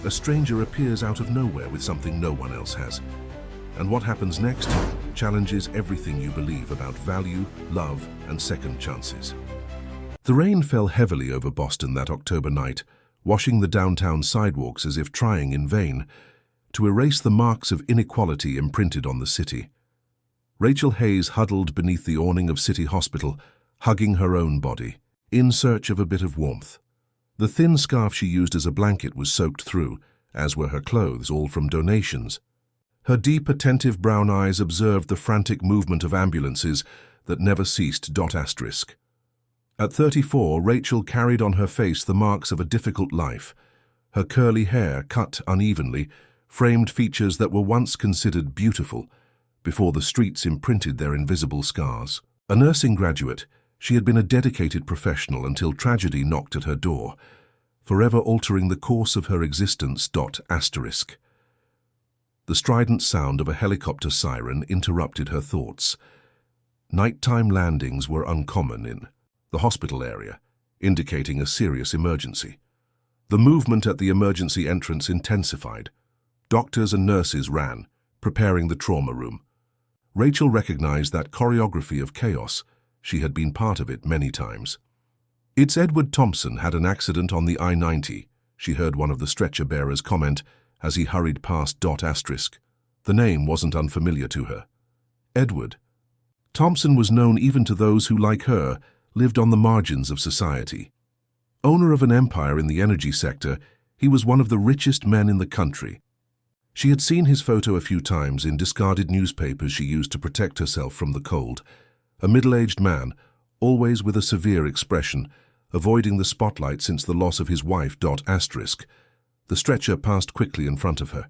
A stranger appears out of nowhere with something no one else has. And what happens next challenges everything you believe about value, love, and second chances. The rain fell heavily over Boston that October night, washing the downtown sidewalks as if trying in vain to erase the marks of inequality imprinted on the city. Rachel Hayes huddled beneath the awning of City Hospital, hugging her own body, in search of a bit of warmth. The thin scarf she used as a blanket was soaked through, as were her clothes, all from donations. Her deep, attentive brown eyes observed the frantic movement of ambulances that never ceased. At 34, Rachel carried on her face the marks of a difficult life. Her curly hair, cut unevenly, framed features that were once considered beautiful, before the streets imprinted their invisible scars. A nursing graduate, she had been a dedicated professional until tragedy knocked at her door, forever altering the course of her existence. The strident sound of a helicopter siren interrupted her thoughts. Nighttime landings were uncommon in the hospital area, indicating a serious emergency. The movement at the emergency entrance intensified. Doctors and nurses ran, preparing the trauma room. Rachel recognized that choreography of chaos. She had been part of it many times. "It's Edward Thompson had an accident on the I-90, she heard one of the stretcher bearers comment as he hurried past. The name wasn't unfamiliar to her. Edward. Thompson was known even to those who, like her, lived on the margins of society. Owner of an empire in the energy sector, he was one of the richest men in the country. She had seen his photo a few times in discarded newspapers she used to protect herself from the cold. A middle-aged man, always with a severe expression, avoiding the spotlight since the loss of his wife. The stretcher passed quickly in front of her.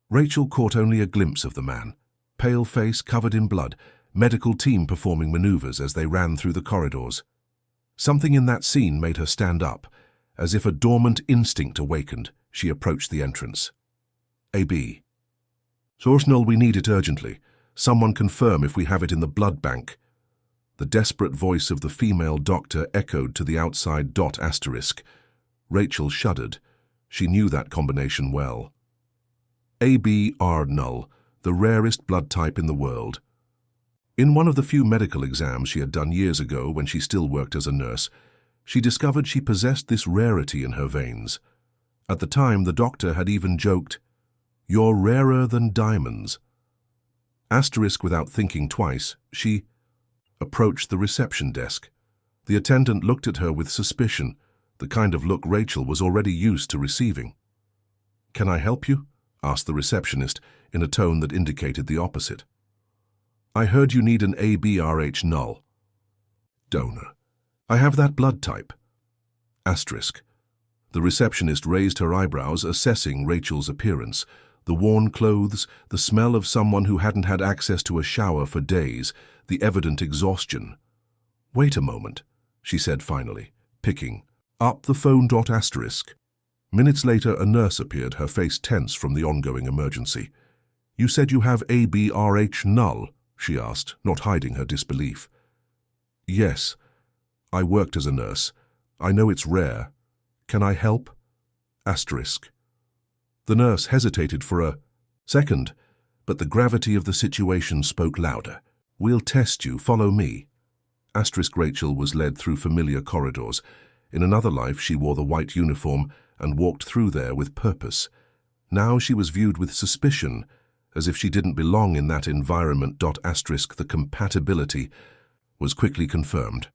Rachel caught only a glimpse of the man. Pale face covered in blood, medical team performing maneuvers as they ran through the corridors. Something in that scene made her stand up. As if a dormant instinct awakened, she approached the entrance. AB. Source null, we need it urgently. Someone confirm if we have it in the blood bank. The desperate voice of the female doctor echoed to the outside. Rachel shuddered. She knew that combination well. ABR null, the rarest blood type in the world. In one of the few medical exams she had done years ago when she still worked as a nurse, she discovered she possessed this rarity in her veins. At the time, the doctor had even joked, "You're rarer than diamonds." Without thinking twice, she approached the reception desk. The attendant looked at her with suspicion, the kind of look Rachel was already used to receiving. "Can I help you?" asked the receptionist in a tone that indicated the opposite. "I heard you need an ABRH null." "Donor. I have that blood type." The receptionist raised her eyebrows, assessing Rachel's appearance. The worn clothes, the smell of someone who hadn't had access to a shower for days, the evident exhaustion. "Wait a moment," she said finally, picking up the phone. Minutes later, a nurse appeared, her face tense from the ongoing emergency. "You said you have ABRH null?" she asked, not hiding her disbelief. "Yes. I worked as a nurse. I know it's rare. Can I help?" The nurse hesitated for a second, but the gravity of the situation spoke louder. "We'll test you. Follow me." Rachel was led through familiar corridors. In another life, she wore the white uniform and walked through there with purpose. Now she was viewed with suspicion, as if she didn't belong in that environment. The compatibility was quickly confirmed.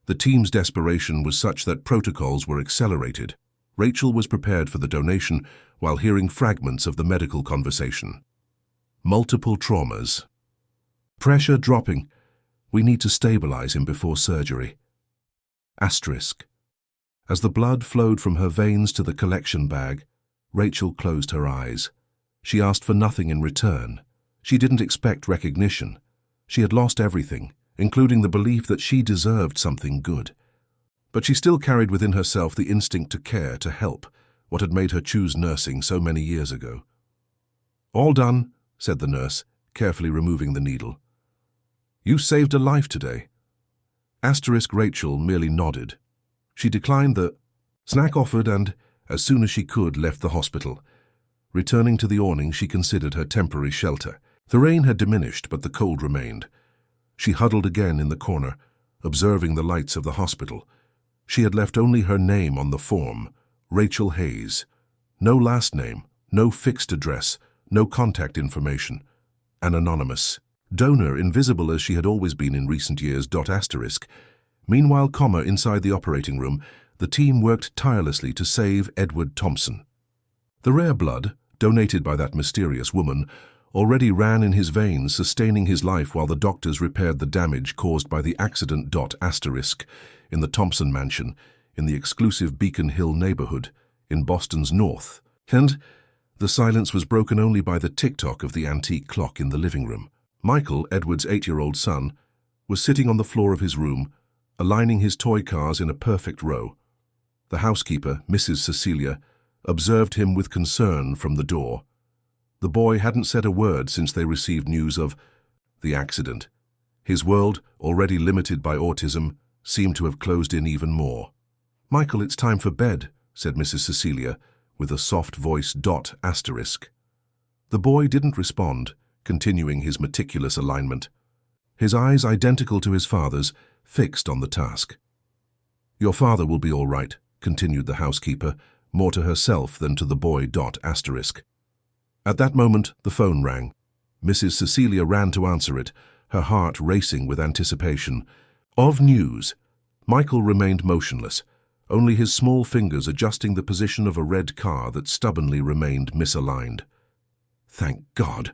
The team's desperation was such that protocols were accelerated. Rachel was prepared for the donation while hearing fragments of the medical conversation. Multiple traumas. Pressure dropping. We need to stabilize him before surgery. As the blood flowed from her veins to the collection bag, Rachel closed her eyes. She asked for nothing in return. She didn't expect recognition. She had lost everything, including the belief that she deserved something good. But she still carried within herself the instinct to care, to help, what had made her choose nursing so many years ago. "All done," said the nurse, carefully removing the needle. "You saved a life today." Rachel merely nodded. She declined the snack offered and as soon as she could, left the hospital. Returning to the awning, she considered her temporary shelter. The rain had diminished, but the cold remained. She huddled again in the corner, observing the lights of the hospital. She had left only her name on the form, Rachel Hayes. No last name, no fixed address, no contact information. An anonymous donor, invisible as she had always been in recent years. ***. Meanwhile, inside the operating room, the team worked tirelessly to save Edward Thompson. The rare blood, donated by that mysterious woman, already ran in his veins, sustaining his life while the doctors repaired the damage caused by the accident. In the Thompson mansion, in the exclusive Beacon Hill neighborhood, in Boston's north. And the silence was broken only by the tick-tock of the antique clock in the living room. Michael, Edward's 8-year-old son, was sitting on the floor of his room, aligning his toy cars in a perfect row. The housekeeper, Mrs. Cecilia, observed him with concern from the door. The boy hadn't said a word since they received news of the accident. His world, already limited by autism, seemed to have closed in even more. "Michael, it's time for bed," said Mrs. Cecilia, with a soft voice. ***. The boy didn't respond, continuing his meticulous alignment. His eyes, identical to his father's, fixed on the task. "Your father will be all right," continued the housekeeper, more to herself than to the boy. ***. At that moment, the phone rang. Mrs. Cecilia ran to answer it, her heart racing with anticipation. Of news. Michael remained motionless, only his small fingers adjusting the position of a red car that stubbornly remained misaligned. "Thank God,"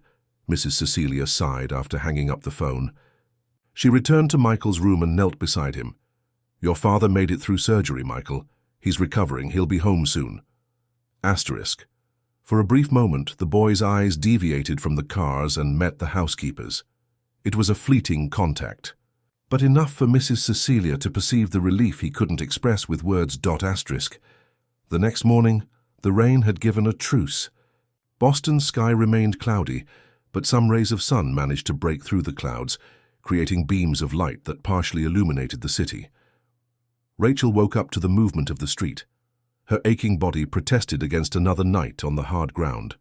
Mrs. Cecilia sighed after hanging up the phone. She returned to Michael's room and knelt beside him. "Your father made it through surgery, Michael. He's recovering. He'll be home soon." For a brief moment, the boy's eyes deviated from the cars and met the housekeeper's. It was a fleeting contact, but enough for Mrs. Cecilia to perceive the relief he couldn't express with words. The next morning, the rain had given a truce. Boston's sky remained cloudy, but some rays of sun managed to break through the clouds, creating beams of light that partially illuminated the city. Rachel woke up to the movement of the street. Her aching body protested against another night on the hard ground.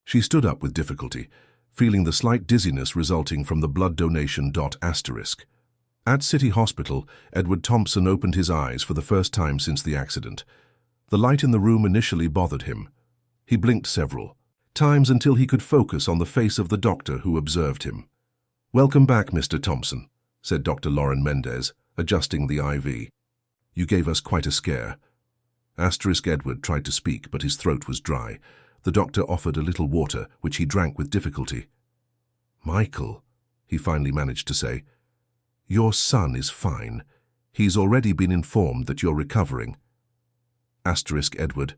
She stood up with difficulty, feeling the slight dizziness resulting from the blood donation. At City Hospital, Edward Thompson opened his eyes for the first time since the accident. The light in the room initially bothered him. He blinked several times until he could focus on the face of the doctor who observed him. "Welcome back, Mr. Thompson," said Dr. Lauren Mendez, adjusting the IV. "You gave us quite a scare." Edward tried to speak, but his throat was dry. The doctor offered a little water, which he drank with difficulty. "Michael," he finally managed to say, "your son is fine. He's already been informed that you're recovering." Edward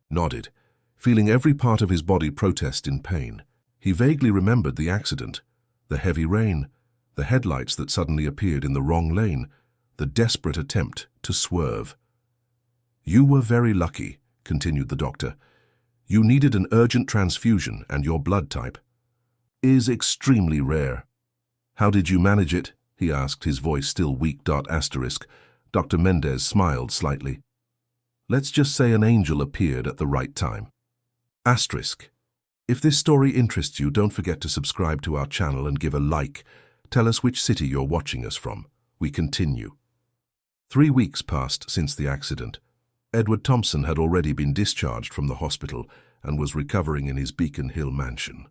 nodded, feeling every part of his body protest in pain. He vaguely remembered the accident, the heavy rain, the headlights that suddenly appeared in the wrong lane, the desperate attempt to swerve. "You were very lucky," continued the doctor. "You needed an urgent transfusion, and your blood type is extremely rare." "How did you manage it?" he asked, his voice still weak. Dr. Mendez smiled slightly. "Let's just say an angel appeared at the right time." If this story interests you, don't forget to subscribe to our channel and give a like. Tell us which city you're watching us from. We continue. 3 weeks passed since the accident. Edward Thompson had already been discharged from the hospital and was recovering in his Beacon Hill mansion.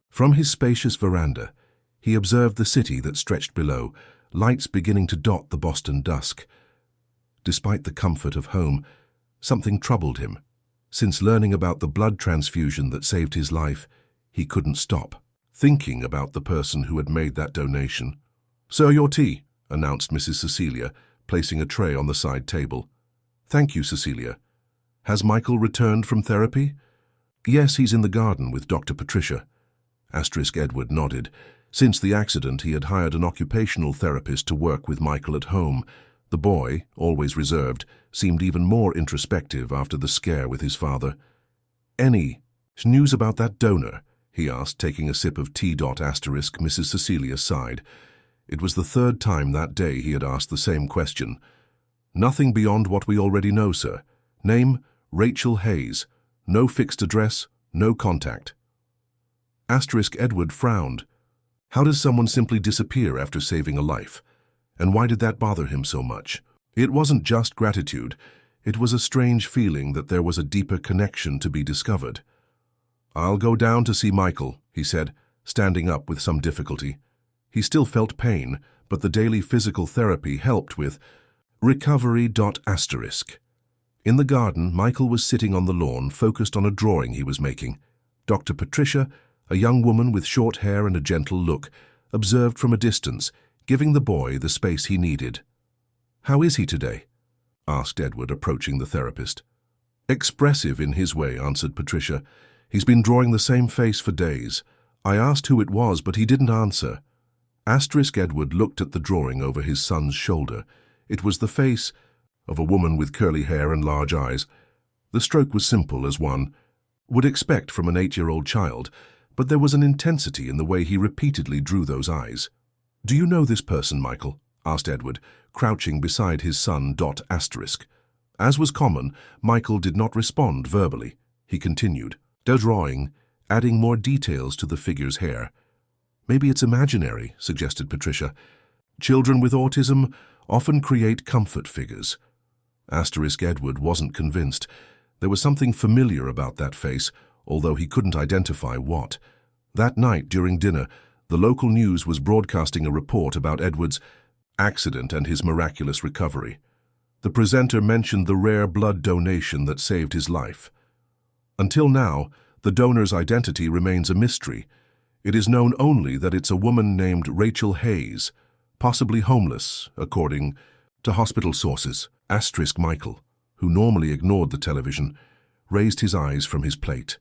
From his spacious veranda, he observed the city that stretched below, lights beginning to dot the Boston dusk. Despite the comfort of home, something troubled him. Since learning about the blood transfusion that saved his life, he couldn't stop thinking about the person who had made that donation. "Sir, your tea," announced Mrs. Cecilia, placing a tray on the side table. "Thank you, Cecilia. Has Michael returned from therapy?" "Yes, he's in the garden with Dr. Patricia." Edward nodded. Since the accident, he had hired an occupational therapist to work with Michael at home. The boy, always reserved, seemed even more introspective after the scare with his father. "Any news about that donor?" he asked, taking a sip of tea. Mrs. Cecilia sighed. It was the third time that day he had asked the same question. "Nothing beyond what we already know, sir. Name, Rachel Hayes. No fixed address, no contact. Edward frowned. How does someone simply disappear after saving a life? And why did that bother him so much? It wasn't just gratitude. It was a strange feeling that there was a deeper connection to be discovered. "I'll go down to see Michael," he said, standing up with some difficulty. He still felt pain, but the daily physical therapy helped with recovery. In the garden, Michael was sitting on the lawn, focused on a drawing he was making. Dr. Patricia, a young woman with short hair and a gentle look, observed from a distance, giving the boy the space he needed. "How is he today?" asked Edward, approaching the therapist. "Expressive in his way," answered Patricia. "He's been drawing the same face for days. I asked who it was, but he didn't answer." Edward looked at the drawing over his son's shoulder. It was the face of a woman with curly hair and large eyes. The stroke was simple as one would expect from an 8-year-old child, but there was an intensity in the way he repeatedly drew those eyes. "Do you know this person, Michael?" asked Edward, crouching beside his son. As was common, Michael did not respond verbally. He continued, drawing, adding more details to the figure's hair. "Maybe it's imaginary," suggested Patricia. "Children with autism often create comfort figures." Edward wasn't convinced. There was something familiar about that face, although he couldn't identify what. That night, during dinner, the local news was broadcasting a report about Edward's accident and his miraculous recovery. The presenter mentioned the rare blood donation that saved his life. Until now, the donor's identity remains a mystery. It is known only that it's a woman named Rachel Hayes, possibly homeless, according to hospital sources. Michael, who normally ignored the television, raised his eyes from his plate.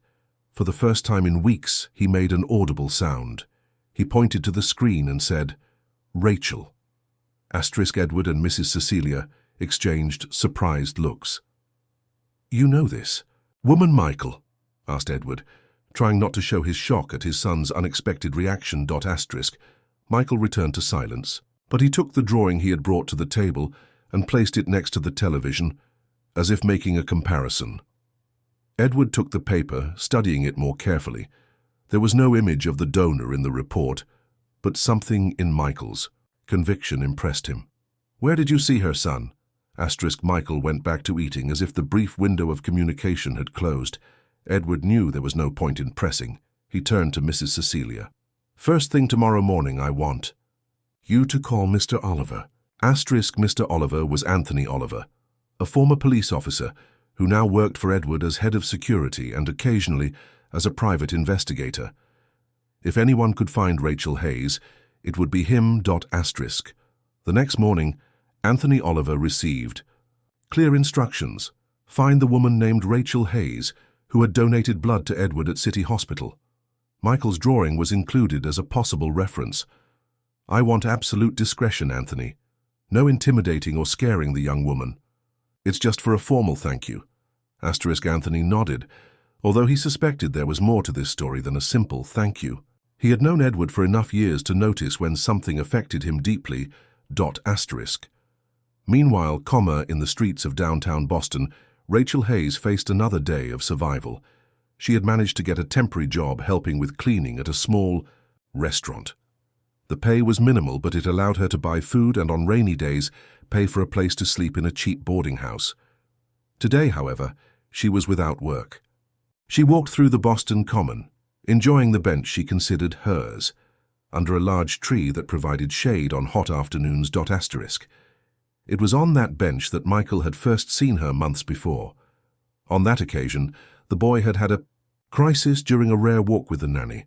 For the first time in weeks, he made an audible sound. He pointed to the screen and said, "Rachel." Edward and Mrs. Cecilia exchanged surprised looks. "You know this woman, Michael?" asked Edward, trying not to show his shock at his son's unexpected reaction. Michael returned to silence, but he took the drawing he had brought to the table and placed it next to the television, as if making a comparison. Edward took the paper, studying it more carefully. There was no image of the donor in the report, but something in Michael's conviction impressed him. "Where did you see her, son?" Michael went back to eating as if the brief window of communication had closed. Edward knew there was no point in pressing. He turned to Mrs. Cecilia. "First thing tomorrow morning, I want you to call Mr. Oliver." Mr. Oliver was Anthony Oliver, a former police officer who now worked for Edward as head of security and occasionally as a private investigator. If anyone could find Rachel Hayes, it would be him. The next morning, Anthony Oliver received clear instructions. Find the woman named Rachel Hayes, who had donated blood to Edward at City Hospital. Michael's drawing was included as a possible reference. "I want absolute discretion, Anthony. No intimidating or scaring the young woman. It's just for a formal thank you." Anthony nodded, although he suspected there was more to this story than a simple thank you. He had known Edward for enough years to notice when something affected him deeply. Meanwhile, in the streets of downtown Boston, Rachel Hayes faced another day of survival. She had managed to get a temporary job helping with cleaning at a small restaurant. The pay was minimal, but it allowed her to buy food and on rainy days pay for a place to sleep in a cheap boarding house. Today, however, she was without work. She walked through the Boston Common, enjoying the bench she considered hers, under a large tree that provided shade on hot afternoons. It was on that bench that Michael had first seen her months before. On that occasion, the boy had had a crisis during a rare walk with the nanny.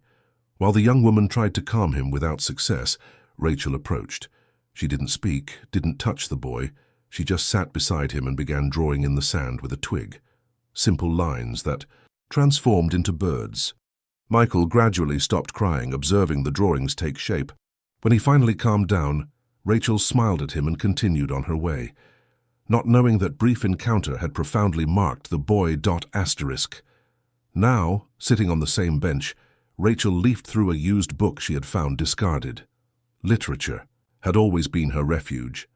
While the young woman tried to calm him without success, Rachel approached. She didn't speak, didn't touch the boy. She just sat beside him and began drawing in the sand with a twig. Simple lines that transformed into birds. Michael gradually stopped crying, observing the drawings take shape. When he finally calmed down, Rachel smiled at him and continued on her way, not knowing that brief encounter had profoundly marked the boy. Now, sitting on the same bench, Rachel leafed through a used book she had found discarded. Literature had always been her refuge.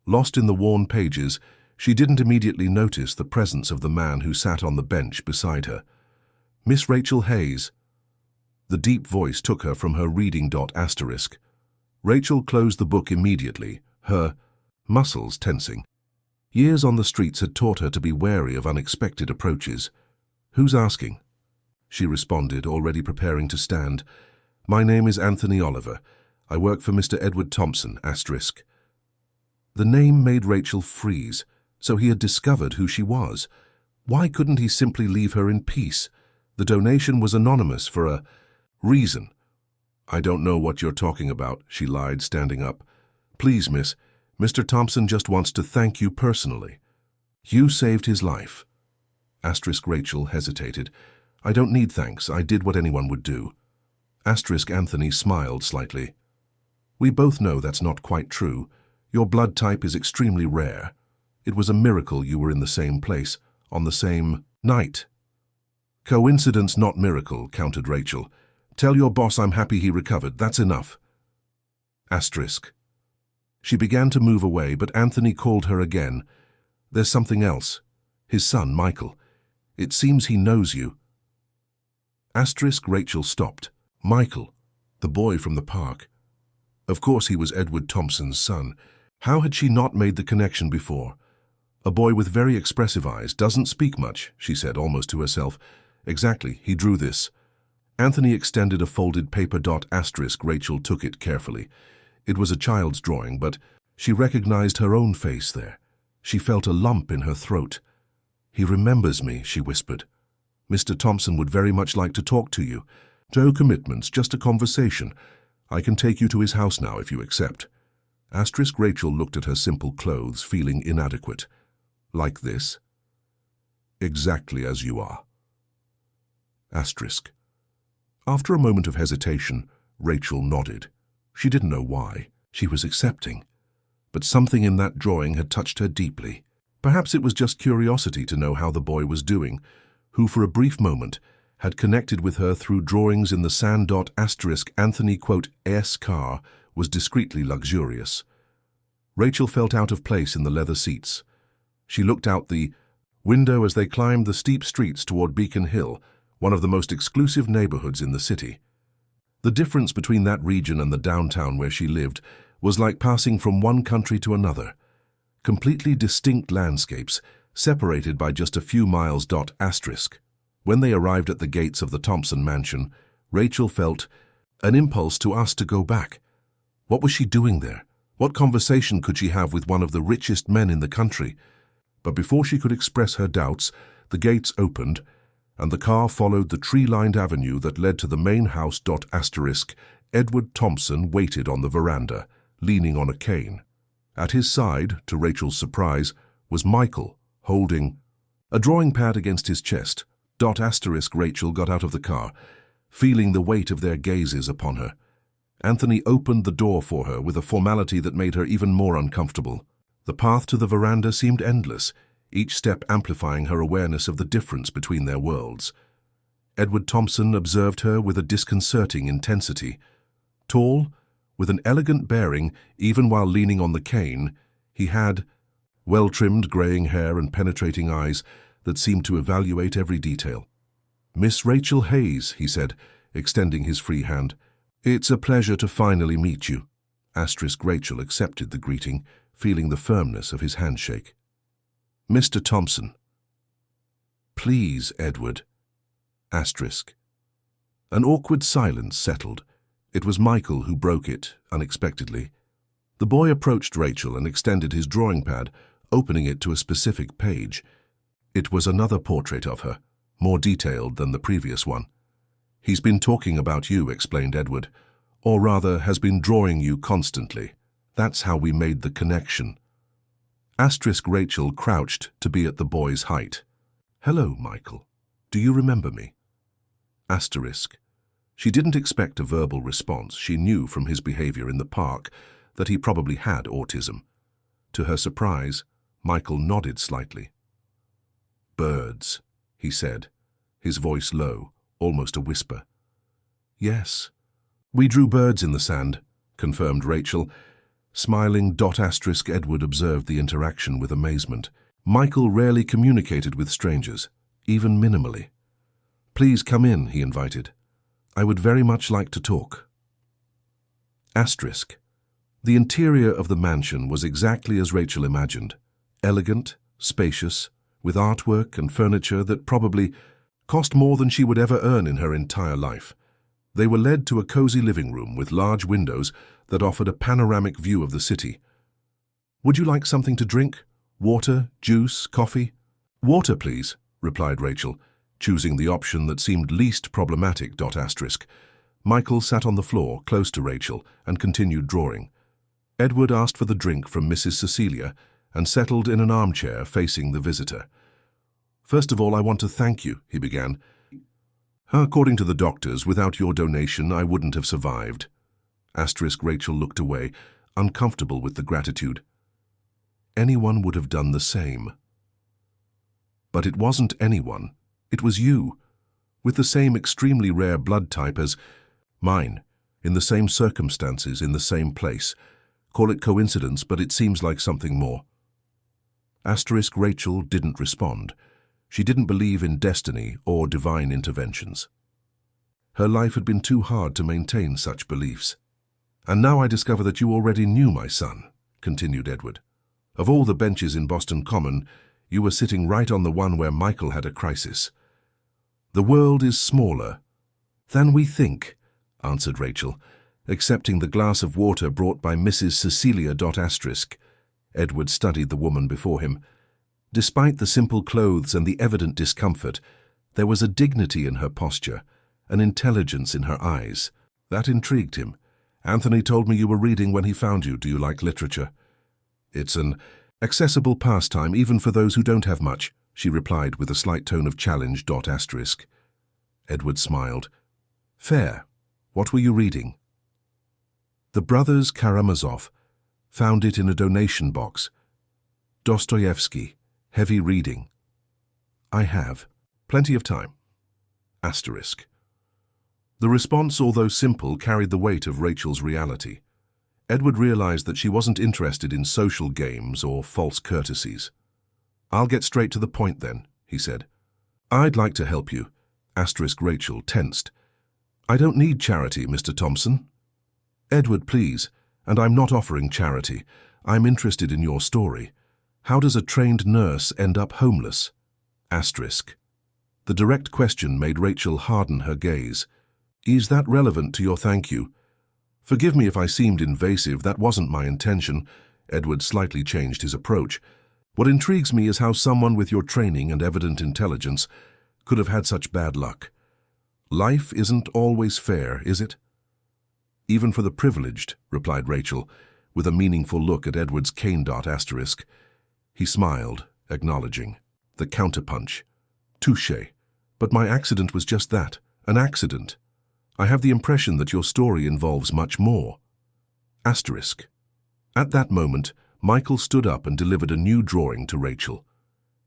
Lost in the worn pages, She didn't immediately notice the presence of the man who sat on the bench beside her. "Miss Rachel Hayes." The deep voice took her from her reading. Asterisk. Rachel closed the book immediately, her muscles tensing. Years on the streets had taught her to be wary of unexpected approaches. "Who's asking?" She responded, already preparing to stand. "My name is Anthony Oliver. I work for Mr. Edward Thompson, asterisk." The name made Rachel freeze, so he had discovered who she was. Why couldn't he simply leave her in peace? The donation was anonymous for a reason. "I don't know what you're talking about," she lied, standing up. "Please, miss, Mr. Thompson just wants to thank you personally. You saved his life." Asterisk. Rachel hesitated. "I don't need thanks. I did what anyone would do." Asterisk. Anthony smiled slightly. "We both know that's not quite true. Your blood type is extremely rare. It was a miracle you were in the same place, on the same night." "Coincidence, not miracle," countered Rachel. "Tell your boss I'm happy he recovered. That's enough." Asterisk. She began to move away, but Anthony called her again. "There's something else. His son, Michael. It seems he knows you." Asterisk. Rachel stopped. Michael, the boy from the park. Of course he was Edward Thompson's son. How had she not made the connection before? "A boy with very expressive eyes, doesn't speak much," she said, almost to herself. "Exactly, he drew this." Anthony extended a folded paper. Asterisk. Rachel took it carefully. It was a child's drawing, but she recognized her own face there. She felt a lump in her throat. "He remembers me," she whispered. "Mr. Thompson would very much like to talk to you. No commitments, just a conversation. I can take you to his house now if you accept." Asterisk. Rachel looked at her simple clothes, feeling inadequate. "Like this?" "Exactly as you are." Asterisk. After a moment of hesitation, Rachel nodded. She didn't know why. She was accepting. But something in that drawing had touched her deeply. Perhaps it was just curiosity to know how the boy was doing, who for a brief moment had connected with her through drawings in the sand. Asterisk. Anthony, "S car was discreetly luxurious." Rachel felt out of place in the leather seats. She looked out the window as they climbed the steep streets toward Beacon Hill, one of the most exclusive neighborhoods in the city. The difference between that region and the downtown where she lived was like passing from one country to another. Completely distinct landscapes, separated by just a few miles. Asterisk. When they arrived at the gates of the Thompson mansion, Rachel felt an impulse to ask to go back. What was she doing there? What conversation could she have with one of the richest men in the country? But before she could express her doubts, the gates opened, and the car followed the tree-lined avenue that led to the main house. Asterisk. Edward Thompson waited on the veranda, leaning on a cane. At his side, to Rachel's surprise, was Michael, holding a drawing pad against his chest. Asterisk. Rachel got out of the car, feeling the weight of their gazes upon her. Anthony opened the door for her with a formality that made her even more uncomfortable. The path to the veranda seemed endless, each step amplifying her awareness of the difference between their worlds. Edward Thompson observed her with a disconcerting intensity. Tall, with an elegant bearing, even while leaning on the cane, he had well-trimmed graying hair and penetrating eyes that seemed to evaluate every detail. "Miss Rachel Hayes," he said, extending his free hand. "It's a pleasure to finally meet you." Asterisk. Rachel accepted the greeting, feeling the firmness of his handshake. "Mr. Thompson." "Please, Edward." Asterisk. An awkward silence settled. It was Michael who broke it, unexpectedly. The boy approached Rachel and extended his drawing pad, opening it to a specific page. It was another portrait of her, more detailed than the previous one. "He's been talking about you," explained Edward, "or rather has been drawing you constantly. That's how we made the connection." Asterisk. Rachel crouched to be at the boy's height. "Hello, Michael. Do you remember me?" Asterisk. She didn't expect a verbal response. She knew from his behavior in the park that he probably had autism. To her surprise, Michael nodded slightly. "Birds," he said, his voice low, almost a whisper. "Yes, we drew birds in the sand," confirmed Rachel. Smiling. Asterisk. Edward observed the interaction with amazement. Michael rarely communicated with strangers, even minimally. "Please come in," he invited. "I would very much like to talk." Asterisk. The interior of the mansion was exactly as Rachel imagined. Elegant, spacious, with artwork and furniture that probably cost more than she would ever earn in her entire life. They were led to a cozy living room with large windows that offered a panoramic view of the city. "Would you like something to drink? Water, juice, coffee?" "Water, please," replied Rachel, choosing the option that seemed least problematic. Asterisk. Michael sat on the floor, close to Rachel, and continued drawing. Edward asked for the drink from Mrs. Cecilia and settled in an armchair facing the visitor. "First of all, I want to thank you," he began. "According to the doctors, without your donation, I wouldn't have survived." Asterisk. Rachel looked away, uncomfortable with the gratitude. Anyone would have done the same. But it wasn't anyone. It was you, with the same extremely rare blood type as mine, in the same circumstances, in the same place. Call it coincidence, but it seems like something more. Asterisk. Rachel didn't respond. She didn't believe in destiny or divine interventions. Her life had been too hard to maintain such beliefs. "And now I discover that you already knew my son," continued Edward. "Of all the benches in Boston Common, you were sitting right on the one where Michael had a crisis. The world is smaller than we think," answered Rachel, accepting the glass of water brought by Mrs. Cecilia. Asterisk. Edward studied the woman before him. Despite the simple clothes and the evident discomfort, there was a dignity in her posture, an intelligence in her eyes. That intrigued him. "Anthony told me you were reading when he found you. Do you like literature?" "It's an accessible pastime even for those who don't have much," she replied with a slight tone of challenge. Asterisk. Edward smiled. "Fair. What were you reading?" "The Brothers Karamazov. Found it in a donation box. Dostoevsky. Heavy reading." "I have. Plenty of time." Asterisk. The response, although simple, carried the weight of Rachel's reality. Edward realized that she wasn't interested in social games or false courtesies. "I'll get straight to the point then," he said. "I'd like to help you." Asterisk. Rachel tensed. "I don't need charity, Mr. Thompson." "Edward, please. And I'm not offering charity. I'm interested in your story. How does a trained nurse end up homeless?" Asterisk. The direct question made Rachel harden her gaze. "Is that relevant to your thank you?" "Forgive me if I seemed invasive. That wasn't my intention." Edward slightly changed his approach. "What intrigues me is how someone with your training and evident intelligence could have had such bad luck. Life isn't always fair, is it?" "Even for the privileged," replied Rachel, with a meaningful look at Edward's cane. Asterisk. He smiled, acknowledging. The counterpunch. "Touché. But my accident was just that, an accident. I have the impression that your story involves much more." Asterisk. At that moment, Michael stood up and delivered a new drawing to Rachel.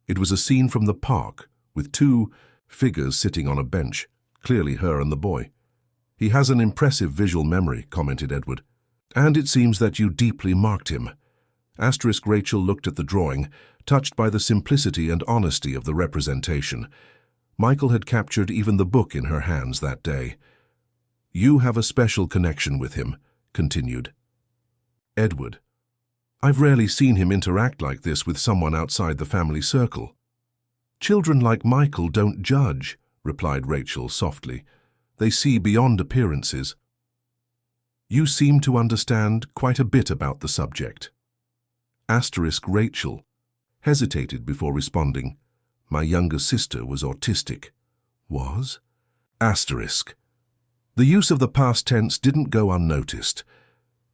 It was a scene from the park, with two figures sitting on a bench, clearly her and the boy. "He has an impressive visual memory," commented Edward. "And it seems that you deeply marked him." Asterisk. Rachel looked at the drawing, touched by the simplicity and honesty of the representation. Michael had captured even the book in her hands that day. "You have a special connection with him," continued Edward. "I've rarely seen him interact like this with someone outside the family circle." "Children like Michael don't judge," replied Rachel softly. "They see beyond appearances." "You seem to understand quite a bit about the subject." Asterisk. Rachel hesitated before responding. "My younger sister was autistic." "Was?" Asterisk. The use of the past tense didn't go unnoticed.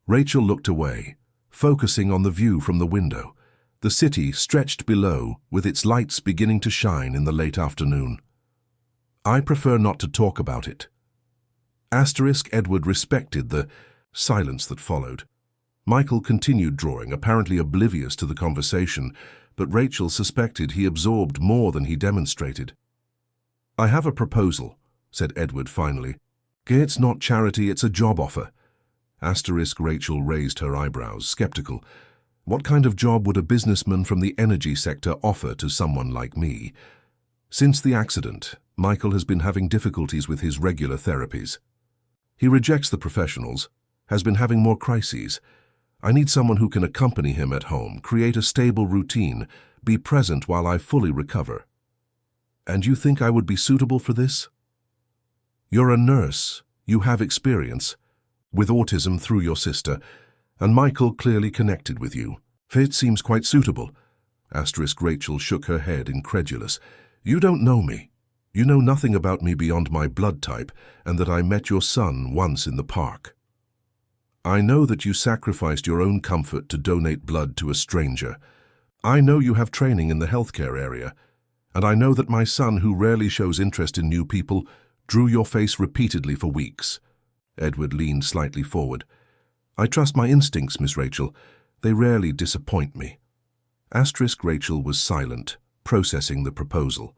Rachel looked away, focusing on the view from the window. The city stretched below, with its lights beginning to shine in the late afternoon. "I prefer not to talk about it." Asterisk. Edward respected the silence that followed. Michael continued drawing, apparently oblivious to the conversation, but Rachel suspected he absorbed more than he demonstrated. "I have a proposal," said Edward finally. "It's not charity, it's a job offer." Asterisk. Rachel raised her eyebrows, skeptical. What kind of job would a businessman from the energy sector offer to someone like me? Since the accident, Michael has been having difficulties with his regular therapies. He rejects the professionals, has been having more crises. I need someone who can accompany him at home, create a stable routine, be present while I fully recover. And you think I would be suitable for this? You're a nurse. You have experience with autism through your sister, and Michael clearly connected with you. It seems quite suitable. Rachel shook her head, incredulous. You don't know me. You know nothing about me beyond my blood type, and that I met your son once in the park. I know that you sacrificed your own comfort to donate blood to a stranger. I know you have training in the healthcare area, and I know that my son, who rarely shows interest in new people, drew your face repeatedly for weeks. Edward leaned slightly forward. I trust my instincts, Miss Rachel. They rarely disappoint me. Rachel was silent, processing the proposal.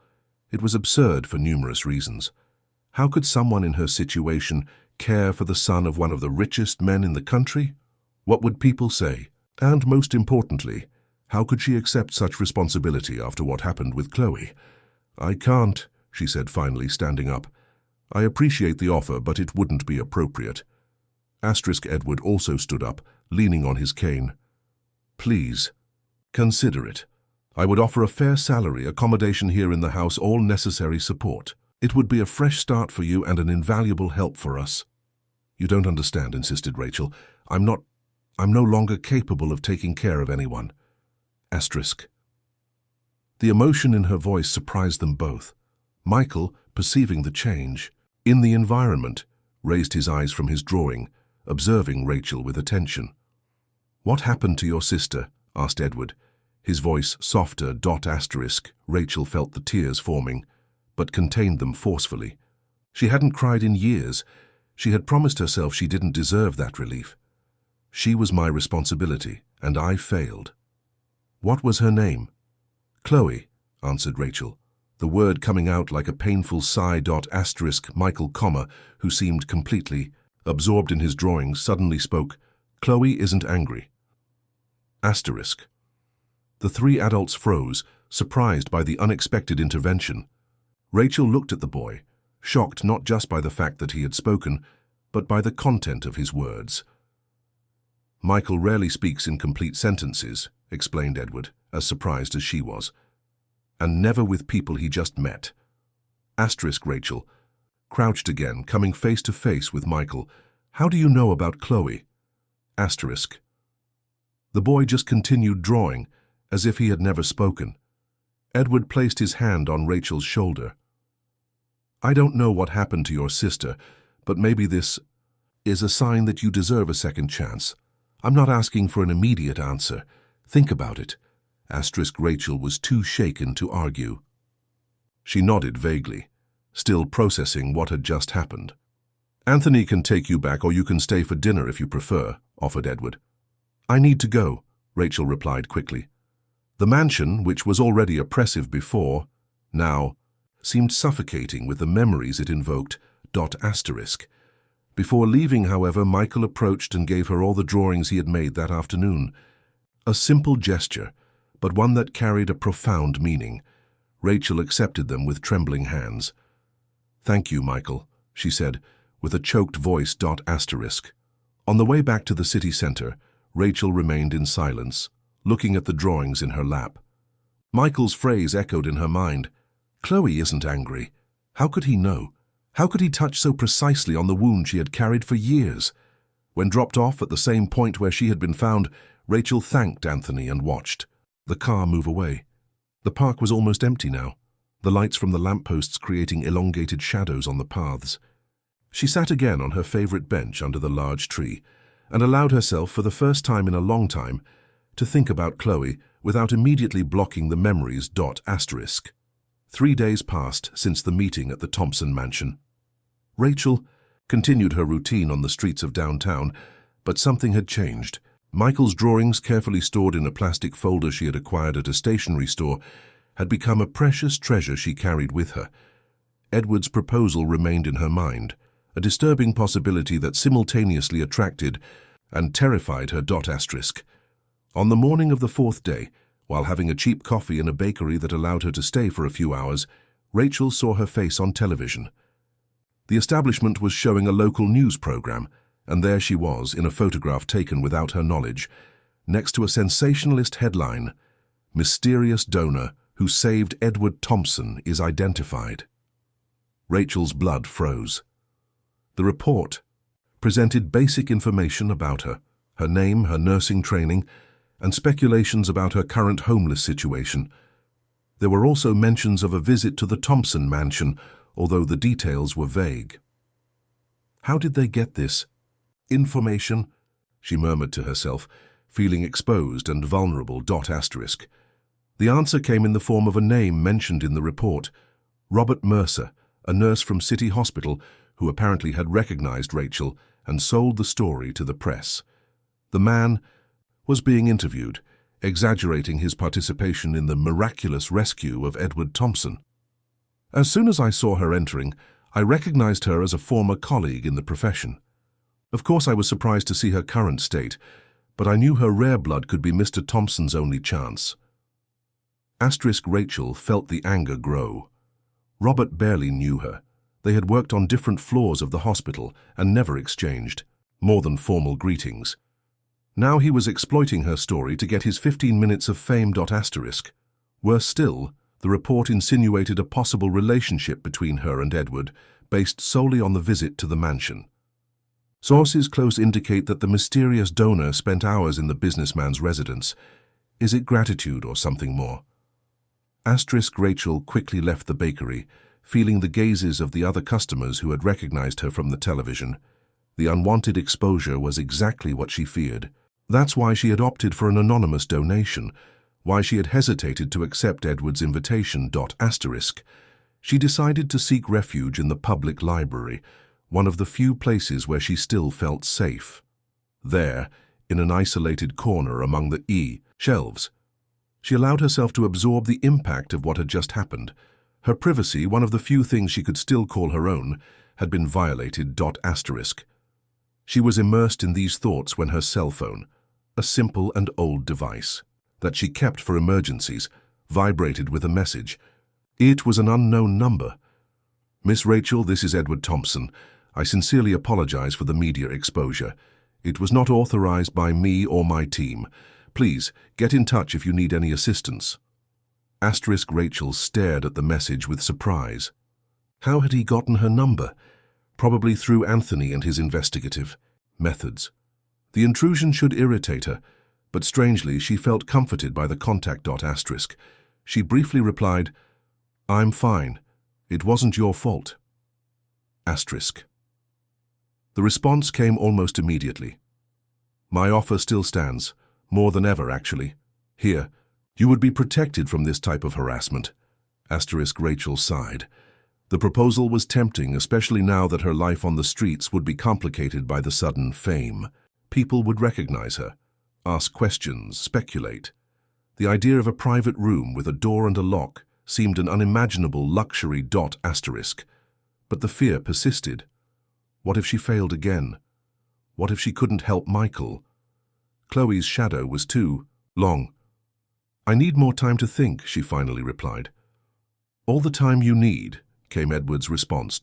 It was absurd for numerous reasons. How could someone in her situation care for the son of one of the richest men in the country? What would people say? And most importantly, how could she accept such responsibility after what happened with Chloe? I can't, she said finally, standing up. I appreciate the offer, but it wouldn't be appropriate. Edward also stood up, leaning on his cane. Please, consider it. I would offer a fair salary, accommodation here in the house, all necessary support. It would be a fresh start for you and an invaluable help for us. You don't understand, insisted Rachel. I'm no longer capable of taking care of anyone. The emotion in her voice surprised them both. Michael, perceiving the change in the environment, raised his eyes from his drawing, observing Rachel with attention. What happened to your sister? Asked Edward. His voice softer. Rachel felt the tears forming, but contained them forcefully. She hadn't cried in years. She had promised herself she didn't deserve that relief. She was my responsibility, and I failed. What was her name? Chloe, answered Rachel, the word coming out like a painful sigh. Michael, who seemed completely absorbed in his drawings, suddenly spoke. Chloe isn't angry. The three adults froze, surprised by the unexpected intervention. Rachel looked at the boy, shocked not just by the fact that he had spoken, but by the content of his words. Michael rarely speaks in complete sentences, explained Edward, as surprised as she was. And never with people he just met. Rachel crouched again, coming face to face with Michael. How do you know about Chloe? The boy just continued drawing, as if he had never spoken. Edward placed his hand on Rachel's shoulder. I don't know what happened to your sister, but maybe this is a sign that you deserve a second chance. I'm not asking for an immediate answer. Think about it. Rachel was too shaken to argue. She nodded vaguely, still processing what had just happened. Anthony can take you back, or you can stay for dinner if you prefer, offered Edward. I need to go, Rachel replied quickly. The mansion, which was already oppressive before, now seemed suffocating with the memories it invoked. Before leaving, however, Michael approached and gave her all the drawings he had made that afternoon. A simple gesture, but one that carried a profound meaning. Rachel accepted them with trembling hands. Thank you, Michael, she said, with a choked voice. On the way back to the city center, Rachel remained in silence, looking at the drawings in her lap. Michael's phrase echoed in her mind. Chloe isn't angry. How could he know? How could he touch so precisely on the wound she had carried for years? When dropped off at the same point where she had been found, Rachel thanked Anthony and watched the car move away. The park was almost empty now, the lights from the lampposts creating elongated shadows on the paths. She sat again on her favorite bench under the large tree and allowed herself, for the first time in a long time, to think about Chloe without immediately blocking the memories. 3 days passed since the meeting at the Thompson mansion. Rachel continued her routine on the streets of downtown, but something had changed. Michael's drawings, carefully stored in a plastic folder she had acquired at a stationery store, had become a precious treasure she carried with her. Edward's proposal remained in her mind, a disturbing possibility that simultaneously attracted and terrified her. On the morning of the fourth day, while having a cheap coffee in a bakery that allowed her to stay for a few hours, Rachel saw her face on television. The establishment was showing a local news program, and there she was in a photograph taken without her knowledge, next to a sensationalist headline, "Mysterious donor who saved Edward Thompson is identified." Rachel's blood froze. The report presented basic information about her name, her nursing training, and speculations about her current homeless situation. There were also mentions of a visit to the Thompson mansion, although the details were vague. How did they get this information? She murmured to herself, feeling exposed and vulnerable. The answer came in the form of a name mentioned in the report, Robert Mercer, a nurse from City Hospital who apparently had recognized Rachel and sold the story to the press. The man was being interviewed, exaggerating his participation in the miraculous rescue of Edward Thompson. As soon as I saw her entering, I recognized her as a former colleague in the profession. Of course, I was surprised to see her current state, but I knew her rare blood could be Mr. Thompson's only chance. Rachel felt the anger grow. Robert barely knew her. They had worked on different floors of the hospital and never exchanged more than formal greetings. Now he was exploiting her story to get his 15 minutes of fame. Worse still, the report insinuated a possible relationship between her and Edward, based solely on the visit to the mansion. Sources close indicate that the mysterious donor spent hours in the businessman's residence. Is it gratitude or something more? Rachel quickly left the bakery, feeling the gazes of the other customers who had recognized her from the television. The unwanted exposure was exactly what she feared. That's why she had opted for an anonymous donation, why she had hesitated to accept Edward's invitation. She decided to seek refuge in the public library, one of the few places where she still felt safe. There, in an isolated corner among the shelves, she allowed herself to absorb the impact of what had just happened. Her privacy, one of the few things she could still call her own, had been violated. She was immersed in these thoughts when her cell phone, a simple and old device that she kept for emergencies, vibrated with a message. It was an unknown number. "Miss Rachel, this is Edward Thompson. I sincerely apologize for the media exposure. It was not authorized by me or my team. Please, get in touch if you need any assistance." Rachel stared at the message with surprise. How had he gotten her number? Probably through Anthony and his investigative methods. The intrusion should irritate her, but strangely she felt comforted by the contact. She briefly replied, "I'm fine. It wasn't your fault." The response came almost immediately. "My offer still stands, more than ever actually. Here, you would be protected from this type of harassment." Rachel sighed. The proposal was tempting, especially now that her life on the streets would be complicated by the sudden fame. People would recognize her, ask questions, speculate. The idea of a private room with a door and a lock seemed an unimaginable luxury. But the fear persisted. What if she failed again? What if she couldn't help Michael? Chloe's shadow was too long. "I need more time to think," she finally replied. "All the time you need," came Edward's response.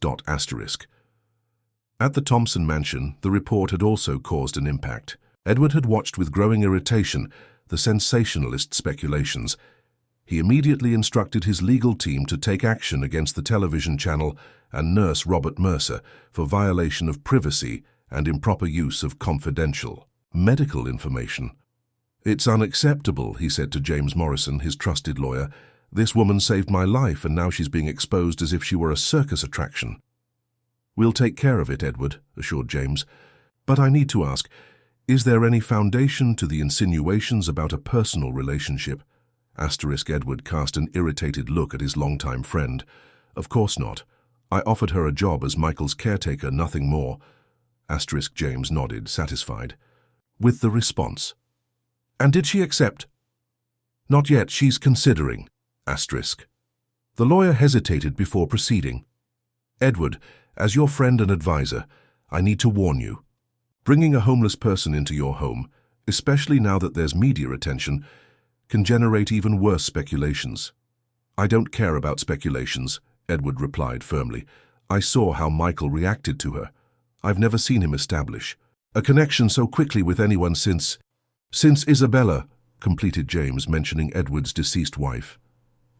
At the Thompson mansion, the report had also caused an impact. Edward had watched with growing irritation the sensationalist speculations. He immediately instructed his legal team to take action against the television channel and nurse Robert Mercer for violation of privacy and improper use of confidential medical information. "It's unacceptable," he said to James Morrison, his trusted lawyer. "This woman saved my life and now she's being exposed as if she were a circus attraction." "We'll take care of it," Edward assured James. "But I need to ask, is there any foundation to the insinuations about a personal relationship?" Edward cast an irritated look at his longtime friend. "Of course not. I offered her a job as Michael's caretaker, nothing more." James nodded, satisfied. With the response. "And did she accept?" "Not yet, she's considering." The lawyer hesitated before proceeding. "Edward, as your friend and advisor, I need to warn you. Bringing a homeless person into your home, especially now that there's media attention, can generate even worse speculations. I don't care about speculations, Edward replied firmly. I saw how Michael reacted to her. I've never seen him establish a connection so quickly with anyone since Isabella, completed James, mentioning Edward's deceased wife.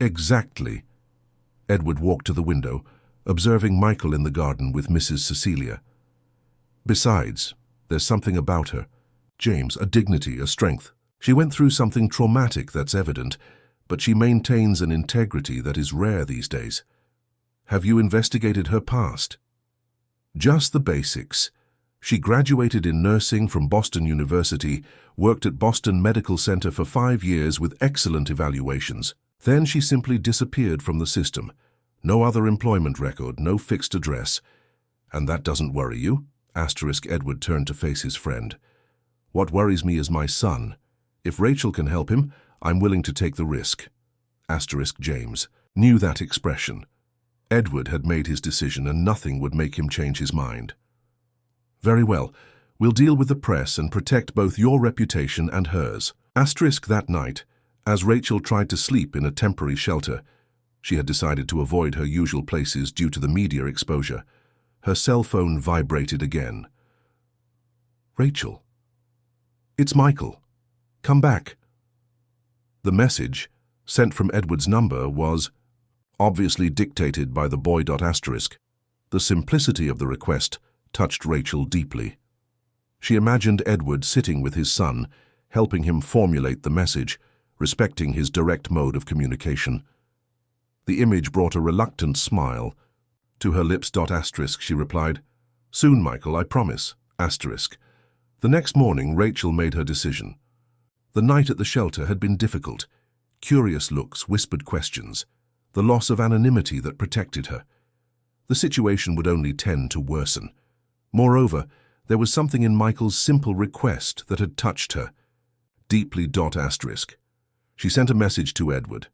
Exactly. Edward walked to the window, observing Michael in the garden with Mrs. Cecilia. Besides, there's something about her. James, a dignity, a strength. She went through something traumatic, that's evident, but she maintains an integrity that is rare these days. Have you investigated her past? Just the basics. She graduated in nursing from Boston University, worked at Boston Medical Center for 5 years with excellent evaluations. Then she simply disappeared from the system. No other employment record, no fixed address. And that doesn't worry you? Edward turned to face his friend. What worries me is my son. If Rachel can help him, I'm willing to take the risk. James knew that expression. Edward had made his decision and nothing would make him change his mind. Very well, we'll deal with the press and protect both your reputation and hers. That night, as Rachel tried to sleep in a temporary shelter, she had decided to avoid her usual places due to the media exposure. Her cell phone vibrated again. Rachel. It's Michael. Come back. The message, sent from Edward's number, was obviously dictated by the boy. The simplicity of the request touched Rachel deeply. She imagined Edward sitting with his son, helping him formulate the message, respecting his direct mode of communication. The image brought a reluctant smile to her lips. She replied, Soon, Michael, I promise. The next morning, Rachel made her decision. The night at the shelter had been difficult. Curious looks, whispered questions, the loss of anonymity that protected her. The situation would only tend to worsen. Moreover, there was something in Michael's simple request that had touched her deeply. She sent a message to Edward.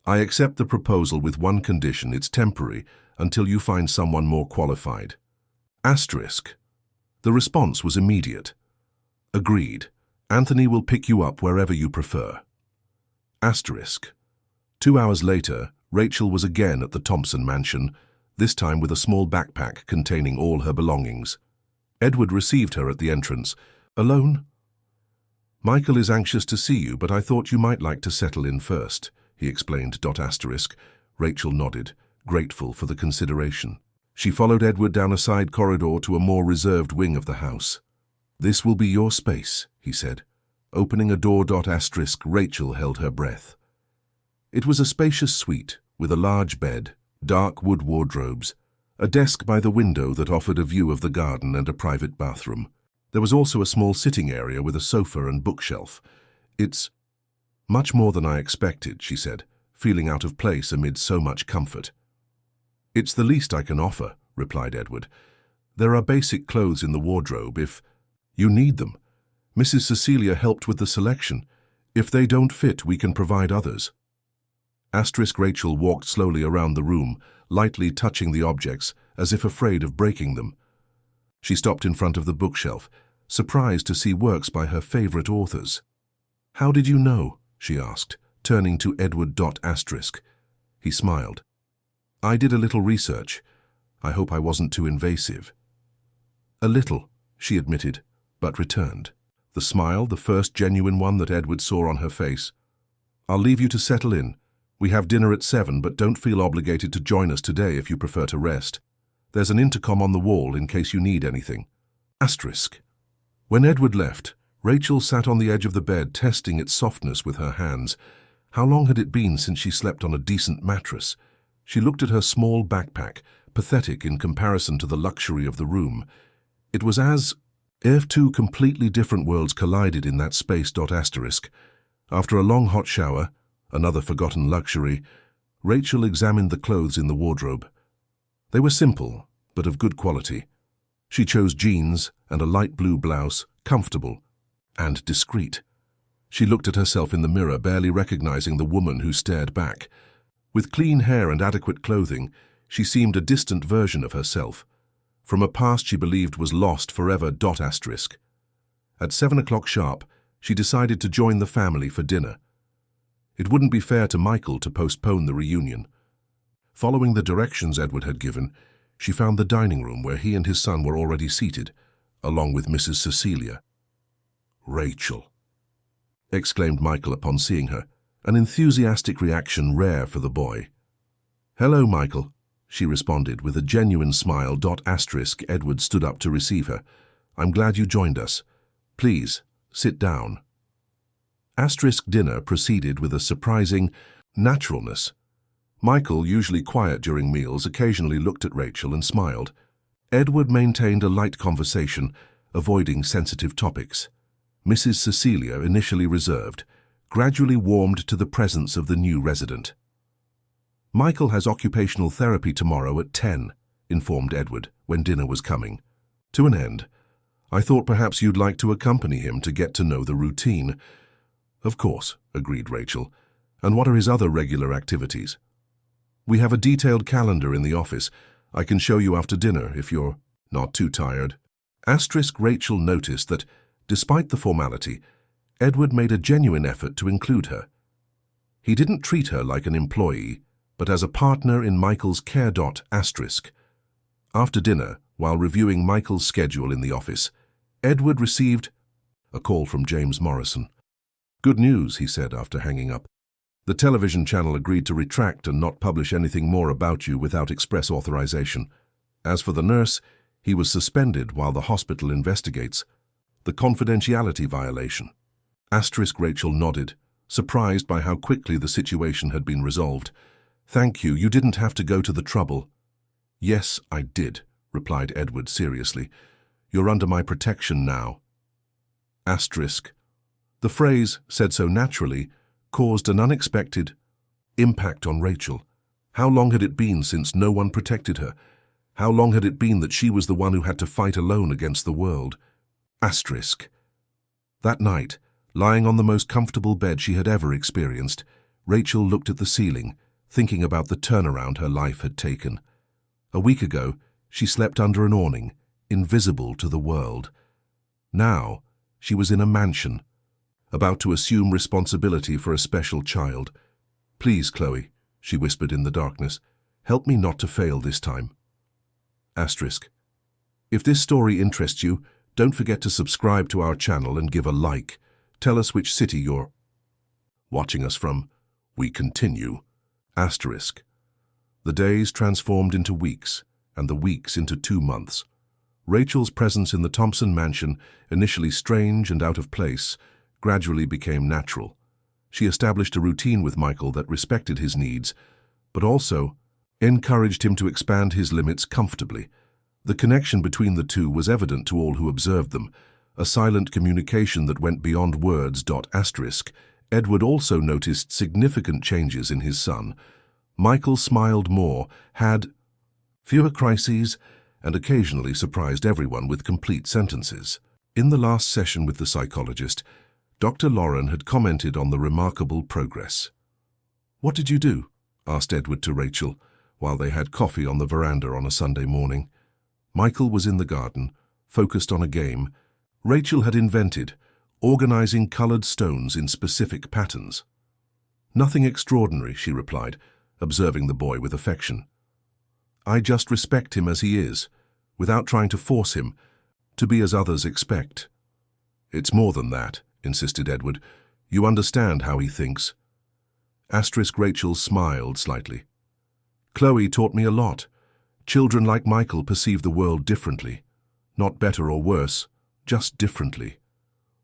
I accept the proposal with one condition. It's temporary until you find someone more qualified. The response was immediate. Agreed. Anthony will pick you up wherever you prefer. 2 hours later, Rachel was again at the Thompson mansion, this time with a small backpack containing all her belongings. Edward received her at the entrance. Alone? Michael is anxious to see you, but I thought you might like to settle in first, he explained. Rachel nodded, grateful for the consideration. She followed Edward down a side corridor to a more reserved wing of the house. This will be your space, he said. Opening a door. Rachel held her breath. It was a spacious suite with a large bed, dark wood wardrobes, a desk by the window that offered a view of the garden and a private bathroom. There was also a small sitting area with a sofa and bookshelf. It's much more than I expected, she said, feeling out of place amid so much comfort. It's the least I can offer, replied Edward. There are basic clothes in the wardrobe if you need them. Mrs. Cecilia helped with the selection. If they don't fit, we can provide others. Rachel walked slowly around the room, lightly touching the objects, as if afraid of breaking them. She stopped in front of the bookshelf, surprised to see works by her favorite authors. How did you know? She asked, turning to Edward. He smiled. I did a little research. I hope I wasn't too invasive. A little, she admitted, but returned. The smile, the first genuine one that Edward saw on her face. I'll leave you to settle in. We have dinner at 7, but don't feel obligated to join us today if you prefer to rest. There's an intercom on the wall in case you need anything. When Edward left, Rachel sat on the edge of the bed, testing its softness with her hands. How long had it been since she slept on a decent mattress? She looked at her small backpack, pathetic in comparison to the luxury of the room. It was as if two completely different worlds collided in that space. After a long hot shower, another forgotten luxury, Rachel examined the clothes in the wardrobe. They were simple, but of good quality. She chose jeans and a light blue blouse, comfortable and discreet. She looked at herself in the mirror, barely recognizing the woman who stared back. With clean hair and adequate clothing, she seemed a distant version of herself, from a past she believed was lost forever. At 7 o'clock sharp, she decided to join the family for dinner. It wouldn't be fair to Michael to postpone the reunion. Following the directions Edward had given, she found the dining room where he and his son were already seated, along with Mrs. Cecilia. "Rachel," exclaimed Michael upon seeing her, an enthusiastic reaction rare for the boy. "Hello, Michael," she responded with a genuine smile. Edward stood up to receive her. "I'm glad you joined us. Please, sit down." Dinner proceeded with a surprising naturalness. Michael, usually quiet during meals, occasionally looked at Rachel and smiled. Edward maintained a light conversation, avoiding sensitive topics. Mrs. Cecilia, initially reserved, gradually warmed to the presence of the new resident. "Michael has occupational therapy tomorrow at 10, informed Edward when dinner was coming to an end. "I thought perhaps you'd like to accompany him to get to know the routine." "Of course," agreed Rachel. "And what are his other regular activities?" "We have a detailed calendar in the office. I can show you after dinner if you're not too tired." Rachel noticed that, despite the formality, Edward made a genuine effort to include her. He didn't treat her like an employee, but as a partner in Michael's care. After dinner, while reviewing Michael's schedule in the office, Edward received a call from James Morrison. "Good news," he said after hanging up. "The television channel agreed to retract and not publish anything more about you without express authorization. As for the nurse, he was suspended while the hospital investigates the confidentiality violation." Rachel nodded, surprised by how quickly the situation had been resolved. "Thank you. You didn't have to go to the trouble." "Yes, I did," replied Edward seriously. "You're under my protection now." The phrase, said so naturally, caused an unexpected impact on Rachel. How long had it been since no one protected her? How long had it been that she was the one who had to fight alone against the world? That night, lying on the most comfortable bed she had ever experienced, Rachel looked at the ceiling, thinking about the turnaround her life had taken. A week ago, she slept under an awning, invisible to the world. Now, she was in a mansion, about to assume responsibility for a special child. "Please, Chloe," she whispered in the darkness, "help me not to fail this time." If this story interests you, don't forget to subscribe to our channel and give a like. Tell us which city you're watching us from. We continue. The days transformed into weeks, and the weeks into 2 months. Rachel's presence in the Thompson mansion, initially strange and out of place, gradually became natural. She established a routine with Michael that respected his needs, but also encouraged him to expand his limits comfortably. The connection between the two was evident to all who observed them, a silent communication that went beyond words. Edward also noticed significant changes in his son. Michael smiled more, had fewer crises, and occasionally surprised everyone with complete sentences. In the last session with the psychologist, Dr. Lauren had commented on the remarkable progress. "What did you do?" asked Edward to Rachel, while they had coffee on the veranda on a Sunday morning. Michael was in the garden, focused on a game Rachel had invented, organizing colored stones in specific patterns. "Nothing extraordinary," she replied, observing the boy with affection. "I just respect him as he is, without trying to force him to be as others expect." "It's more than that," insisted Edward. "You understand how he thinks." Rachel smiled slightly. "Chloe taught me a lot. Children like Michael perceive the world differently. Not better or worse, just differently.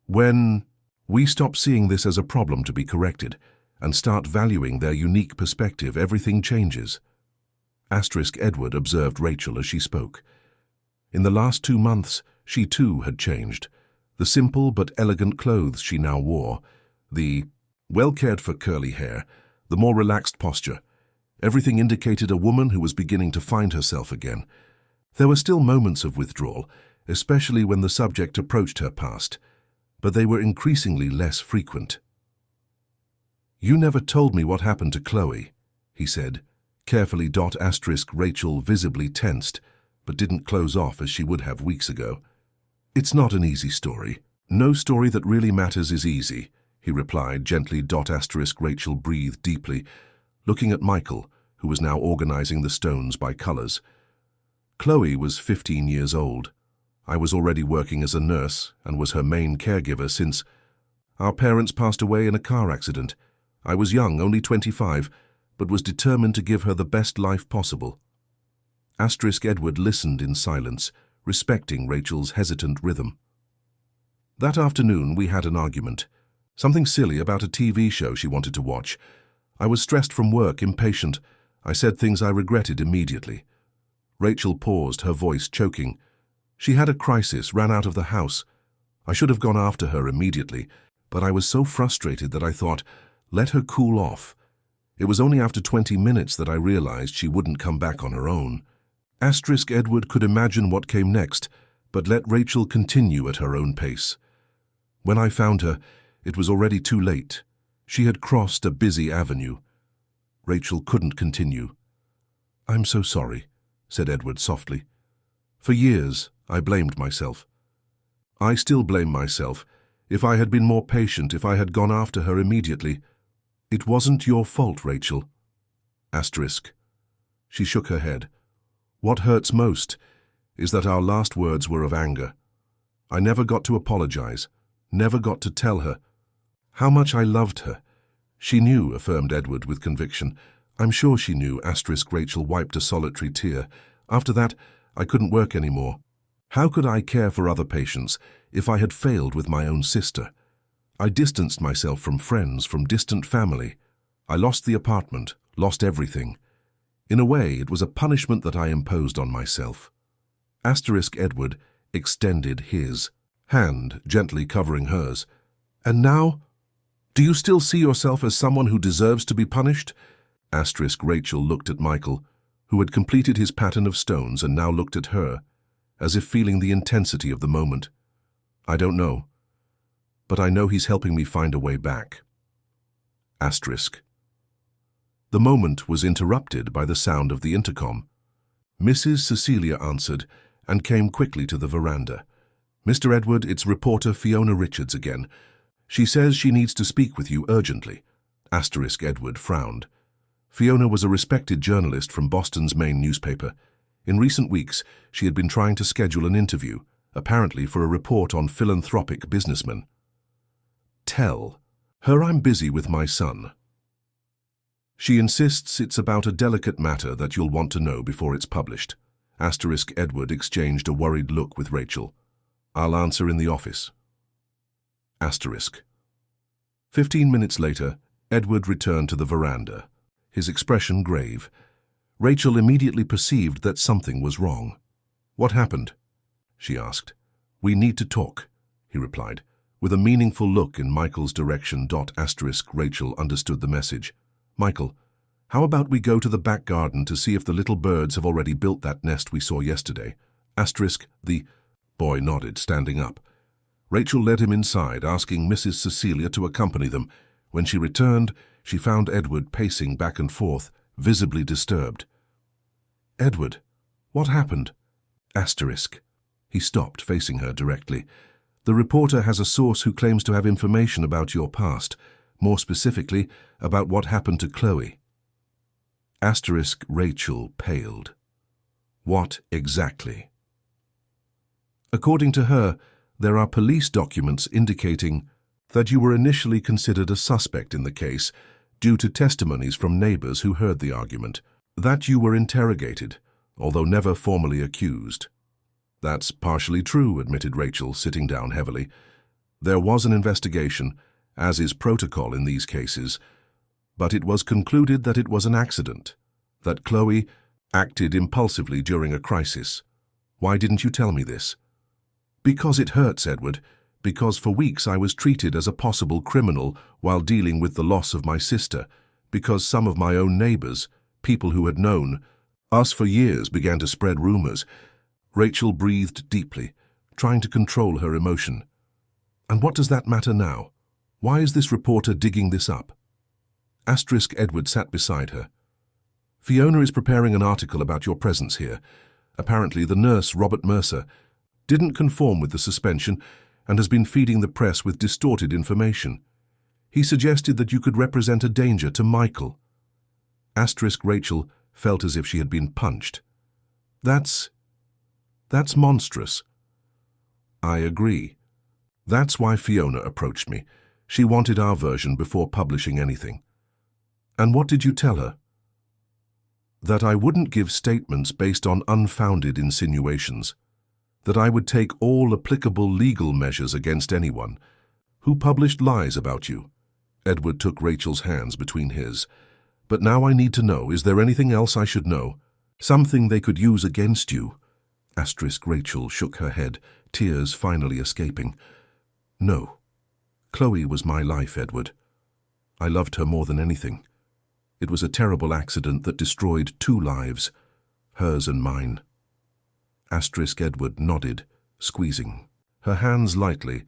When we stop seeing this as a problem to be corrected and start valuing their unique perspective, everything changes." Edward observed Rachel as she spoke. In the last 2 months, she too had changed. The simple but elegant clothes she now wore, the well-cared-for curly hair, the more relaxed posture, everything indicated a woman who was beginning to find herself again. There were still moments of withdrawal, especially when the subject approached her past, but they were increasingly less frequent. "You never told me what happened to Chloe," he said, carefully. Rachel visibly tensed, but didn't close off as she would have weeks ago. "It's not an easy story," No story that really matters is easy, he replied gently. Rachel breathed deeply, looking at Michael, who was now organizing the stones by colors. Chloe was 15 years old. I was already working as a nurse and was her main caregiver since our parents passed away in a car accident. I was young, only 25, but was determined to give her the best life possible. Edward listened in silence, respecting Rachel's hesitant rhythm. That afternoon we had an argument. Something silly about a TV show she wanted to watch. I was stressed from work, impatient. I said things I regretted immediately. Rachel paused, her voice choking. She had a crisis, ran out of the house. I should have gone after her immediately, but I was so frustrated that I thought, let her cool off. It was only after 20 minutes that I realized she wouldn't come back on her own. Edward could imagine what came next, but let Rachel continue at her own pace. When I found her, it was already too late. She had crossed a busy avenue. Rachel couldn't continue. "I'm so sorry," said Edward softly. "For years, I blamed myself. I still blame myself. If I had been more patient, if I had gone after her immediately. It wasn't your fault, Rachel." She shook her head. "What hurts most is that our last words were of anger. I never got to apologize, never got to tell her how much I loved her. She knew," affirmed Edward with conviction. "I'm sure she knew." Rachel wiped a solitary tear. "After that, I couldn't work anymore. How could I care for other patients if I had failed with my own sister? I distanced myself from friends, from distant family. I lost the apartment, lost everything. In a way, it was a punishment that I imposed on myself." Edward extended his hand, gently covering hers. "And now, do you still see yourself as someone who deserves to be punished?" Rachel looked at Michael, who had completed his pattern of stones and now looked at her, as if feeling the intensity of the moment. "I don't know, but I know he's helping me find a way back." The moment was interrupted by the sound of the intercom. Mrs. Cecilia answered and came quickly to the veranda. "Mr. Edward, it's reporter Fiona Richards again. She says she needs to speak with you urgently." Edward frowned. Fiona was a respected journalist from Boston's main newspaper. In recent weeks, she had been trying to schedule an interview, apparently for a report on philanthropic businessmen. "Tell her I'm busy with my son. She insists it's about a delicate matter that you'll want to know before it's published." Edward exchanged a worried look with Rachel. "I'll answer in the office." 15 minutes later, Edward returned to the veranda, his expression grave. Rachel immediately perceived that something was wrong. "What happened?" she asked. "We need to talk," he replied, with a meaningful look in Michael's direction. Rachel understood the message. "Michael, how about we go to the back garden to see if the little birds have already built that nest we saw yesterday?" The boy nodded, standing up. Rachel led him inside, asking Mrs. Cecilia to accompany them. When she returned, she found Edward pacing back and forth, visibly disturbed. "Edward, what happened?" He stopped, facing her directly. "The reporter has a source who claims to have information about your past, more specifically, about what happened to Chloe." Rachel paled. "What exactly?" "According to her, there are police documents indicating that you were initially considered a suspect in the case due to testimonies from neighbors who heard the argument, that you were interrogated, although never formally accused." "That's partially true," admitted Rachel, sitting down heavily. "There was an investigation, as is protocol in these cases, but it was concluded that it was an accident, that Chloe acted impulsively during a crisis. Why didn't you tell me this?" "Because it hurts, Edward. Because for weeks I was treated as a possible criminal while dealing with the loss of my sister. Because some of my own neighbors, people who had known us for years, began to spread rumors." Rachel breathed deeply, trying to control her emotion. "And what does that matter now? Why is this reporter digging this up?" Edward sat beside her. "Fiona is preparing an article about your presence here. Apparently the nurse, Robert Mercer, didn't conform with the suspension, and has been feeding the press with distorted information. He suggested that you could represent a danger to Michael. Rachel felt as if she had been punched. That's monstrous. I agree. That's why Fiona approached me. She wanted our version before publishing anything. And what did you tell her? That I wouldn't give statements based on unfounded insinuations. That I would take all applicable legal measures against anyone who published lies about you. Edward took Rachel's hands between his. But now I need to know, is there anything else I should know? Something they could use against you? Rachel shook her head, tears finally escaping. No. Chloe was my life, Edward. I loved her more than anything. It was a terrible accident that destroyed 2 lives, hers and mine. Edward nodded, squeezing her hands lightly.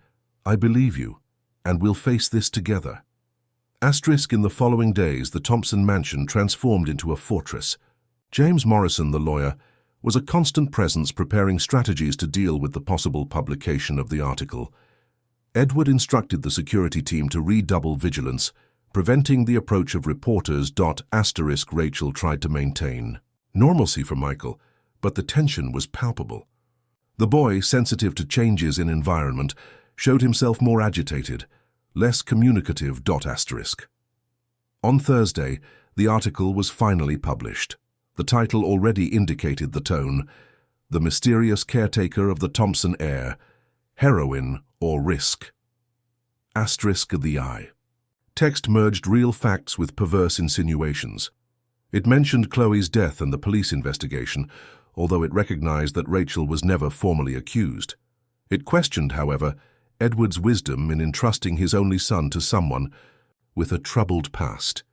I believe you, and we'll face this together. In the following days, the Thompson mansion transformed into a fortress. James Morrison, the lawyer, was a constant presence preparing strategies to deal with the possible publication of the article. Edward instructed the security team to redouble vigilance, preventing the approach of reporters. Rachel tried to maintain normalcy for Michael, but the tension was palpable. The boy, sensitive to changes in environment, showed himself more agitated, less communicative. On Thursday, the article was finally published. The title already indicated the tone: The Mysterious Caretaker of the Thompson Heir, Heroine or Risk. The eye. Text merged real facts with perverse insinuations. It mentioned Chloe's death and the police investigation, although it recognized that Rachel was never formally accused. It questioned, however, Edward's wisdom in entrusting his only son to someone with a troubled past.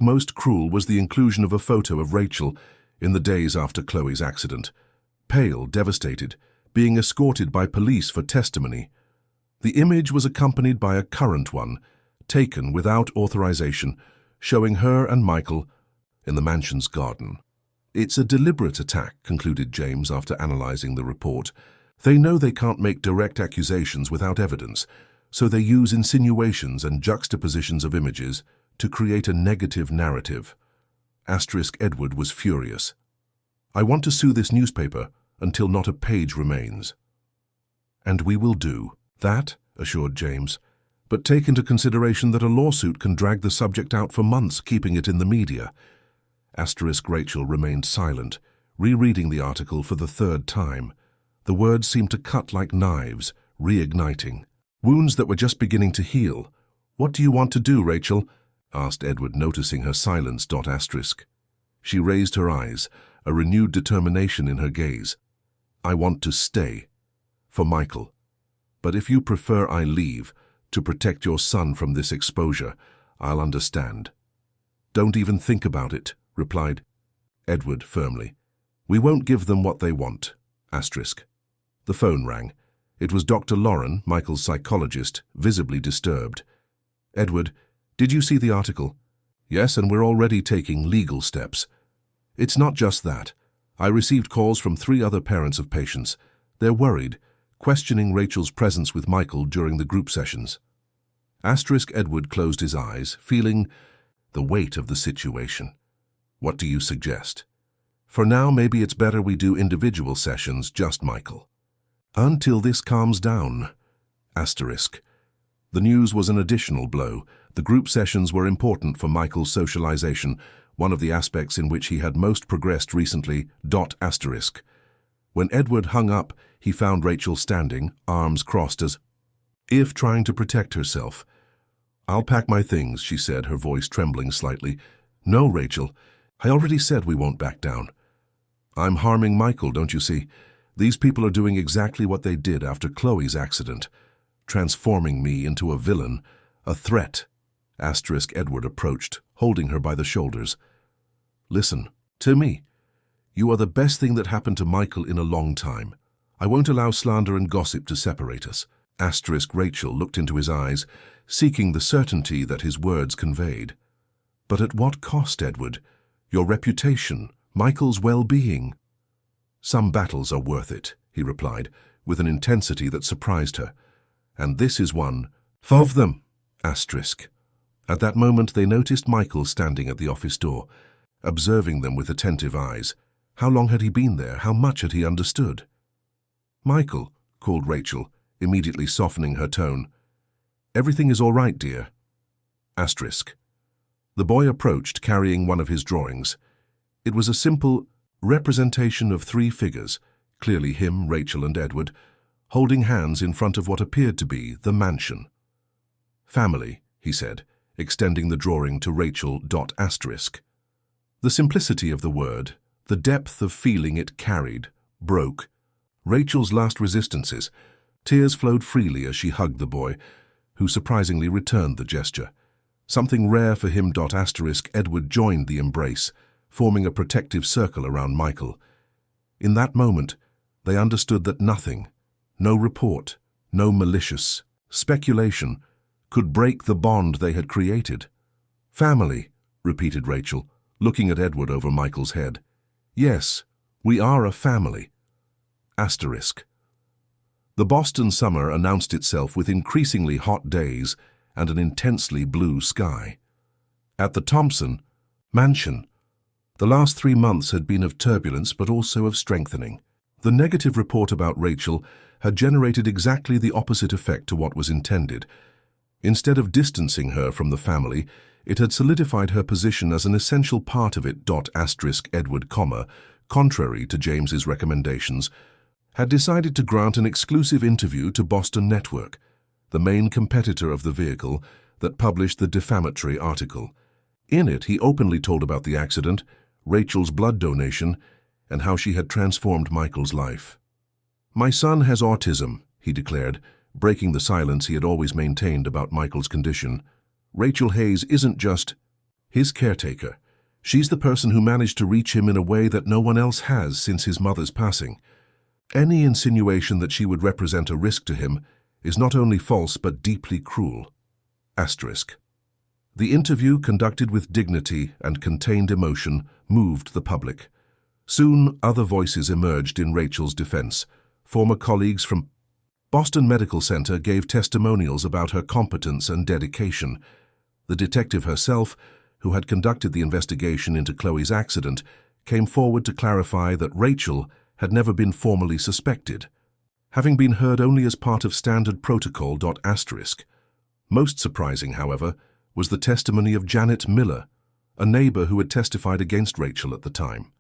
Most cruel was the inclusion of a photo of Rachel in the days after Chloe's accident, pale, devastated, being escorted by police for testimony. The image was accompanied by a current one, taken without authorization, showing her and Michael in the mansion's garden. It's a deliberate attack, concluded James after analyzing the report. They know they can't make direct accusations without evidence, so they use insinuations and juxtapositions of images to create a negative narrative. Edward was furious. I want to sue this newspaper until not a page remains. And we will do that, assured James, but take into consideration that a lawsuit can drag the subject out for months, keeping it in the media. Rachel remained silent, rereading the article for the 3rd time. The words seemed to cut like knives, reigniting wounds that were just beginning to heal. What do you want to do, Rachel? Asked Edward, noticing her silence. She raised her eyes, a renewed determination in her gaze. I want to stay. For Michael. But if you prefer I leave, to protect your son from this exposure, I'll understand. Don't even think about it, replied Edward firmly. We won't give them what they want. The phone rang. It was Dr. Lauren, Michael's psychologist, visibly disturbed. Edward, did you see the article? Yes, and we're already taking legal steps. It's not just that. I received calls from 3 other parents of patients. They're worried, questioning Rachel's presence with Michael during the group sessions. Edward closed his eyes, feeling the weight of the situation. What do you suggest? For now, maybe it's better we do individual sessions, just Michael. Until this calms down. The news was an additional blow. The group sessions were important for Michael's socialization, one of the aspects in which he had most progressed recently. When Edward hung up, he found Rachel standing, arms crossed as if trying to protect herself. I'll pack my things, she said, her voice trembling slightly. No, Rachel. I already said we won't back down. I'm harming Michael, don't you see? These people are doing exactly what they did after Chloe's accident, transforming me into a villain, a threat. Edward approached, holding her by the shoulders. Listen, to me. You are the best thing that happened to Michael in a long time. I won't allow slander and gossip to separate us. Rachel looked into his eyes, seeking the certainty that his words conveyed. But at what cost, Edward? Your reputation, Michael's well-being. Some battles are worth it, he replied, with an intensity that surprised her. And this is one of them. Asterisk. At that moment they noticed Michael standing at the office door, observing them with attentive eyes. How long had he been there? How much had he understood? "Michael," called Rachel, immediately softening her tone. "Everything is all right, dear." Asterisk. The boy approached, carrying one of his drawings. It was a simple representation of three figures, clearly him, Rachel, and Edward, holding hands in front of what appeared to be the mansion. "Family," he said, extending the drawing to Rachel. Asterisk. The simplicity of the word, the depth of feeling it carried, broke Rachel's last resistances. Tears flowed freely as she hugged the boy, who surprisingly returned the gesture. Something rare for him. Asterisk. Edward joined the embrace, forming a protective circle around Michael. In that moment, they understood that nothing, no report, no malicious speculation, could break the bond they had created. "Family," repeated Rachel, looking at Edward over Michael's head. "Yes, we are a family." Asterisk. The Boston summer announced itself with increasingly hot days and an intensely blue sky. At the Thompson mansion, the last 3 months had been of turbulence but also of strengthening. The negative report about Rachel had generated exactly the opposite effect to what was intended. Instead of distancing her from the family, it had solidified her position as an essential part of it. Asterisk. Edward, contrary to James's recommendations, had decided to grant an exclusive interview to Boston Network, the main competitor of the vehicle that published the defamatory article. In it, he openly told about the accident, Rachel's blood donation, and how she had transformed Michael's life. "My son has autism," he declared, breaking the silence he had always maintained about Michael's condition. "Rachel Hayes isn't just his caretaker. She's the person who managed to reach him in a way that no one else has since his mother's passing. Any insinuation that she would represent a risk to him is not only false but deeply cruel." Asterisk. The interview, conducted with dignity and contained emotion, moved the public. Soon, other voices emerged in Rachel's defense. Former colleagues from Boston Medical Center gave testimonials about her competence and dedication. The detective herself, who had conducted the investigation into Chloe's accident, came forward to clarify that Rachel had never been formally suspected, having been heard only as part of standard protocol. Asterisk. Most surprising, however, was the testimony of Janet Miller, a neighbor who had testified against Rachel at the time.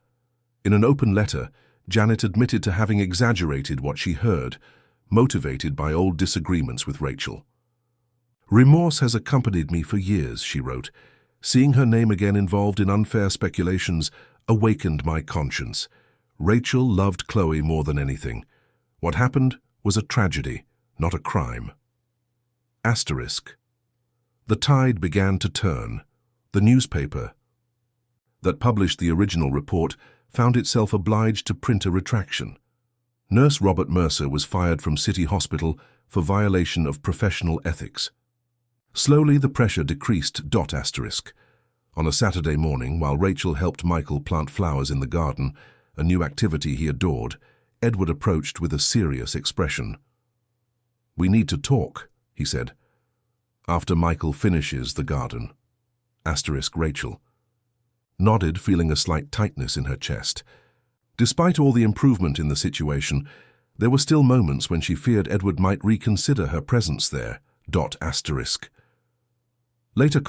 In an open letter, Janet admitted to having exaggerated what she heard, motivated by old disagreements with Rachel. "Remorse has accompanied me for years," she wrote. "Seeing her name again involved in unfair speculations awakened my conscience. Rachel loved Chloe more than anything. What happened was a tragedy, not a crime." Asterisk. The tide began to turn. The newspaper that published the original report found itself obliged to print a retraction. Nurse Robert Mercer was fired from City Hospital for violation of professional ethics. Slowly the pressure decreased. Asterisk. On a Saturday morning, while Rachel helped Michael plant flowers in the garden, a new activity he adored, Edward approached with a serious expression. "We need to talk," he said. "After Michael finishes the garden." Asterisk. Rachel nodded, feeling a slight tightness in her chest. Despite all the improvement in the situation, there were still moments when she feared Edward might reconsider her presence there. Asterisk. Later,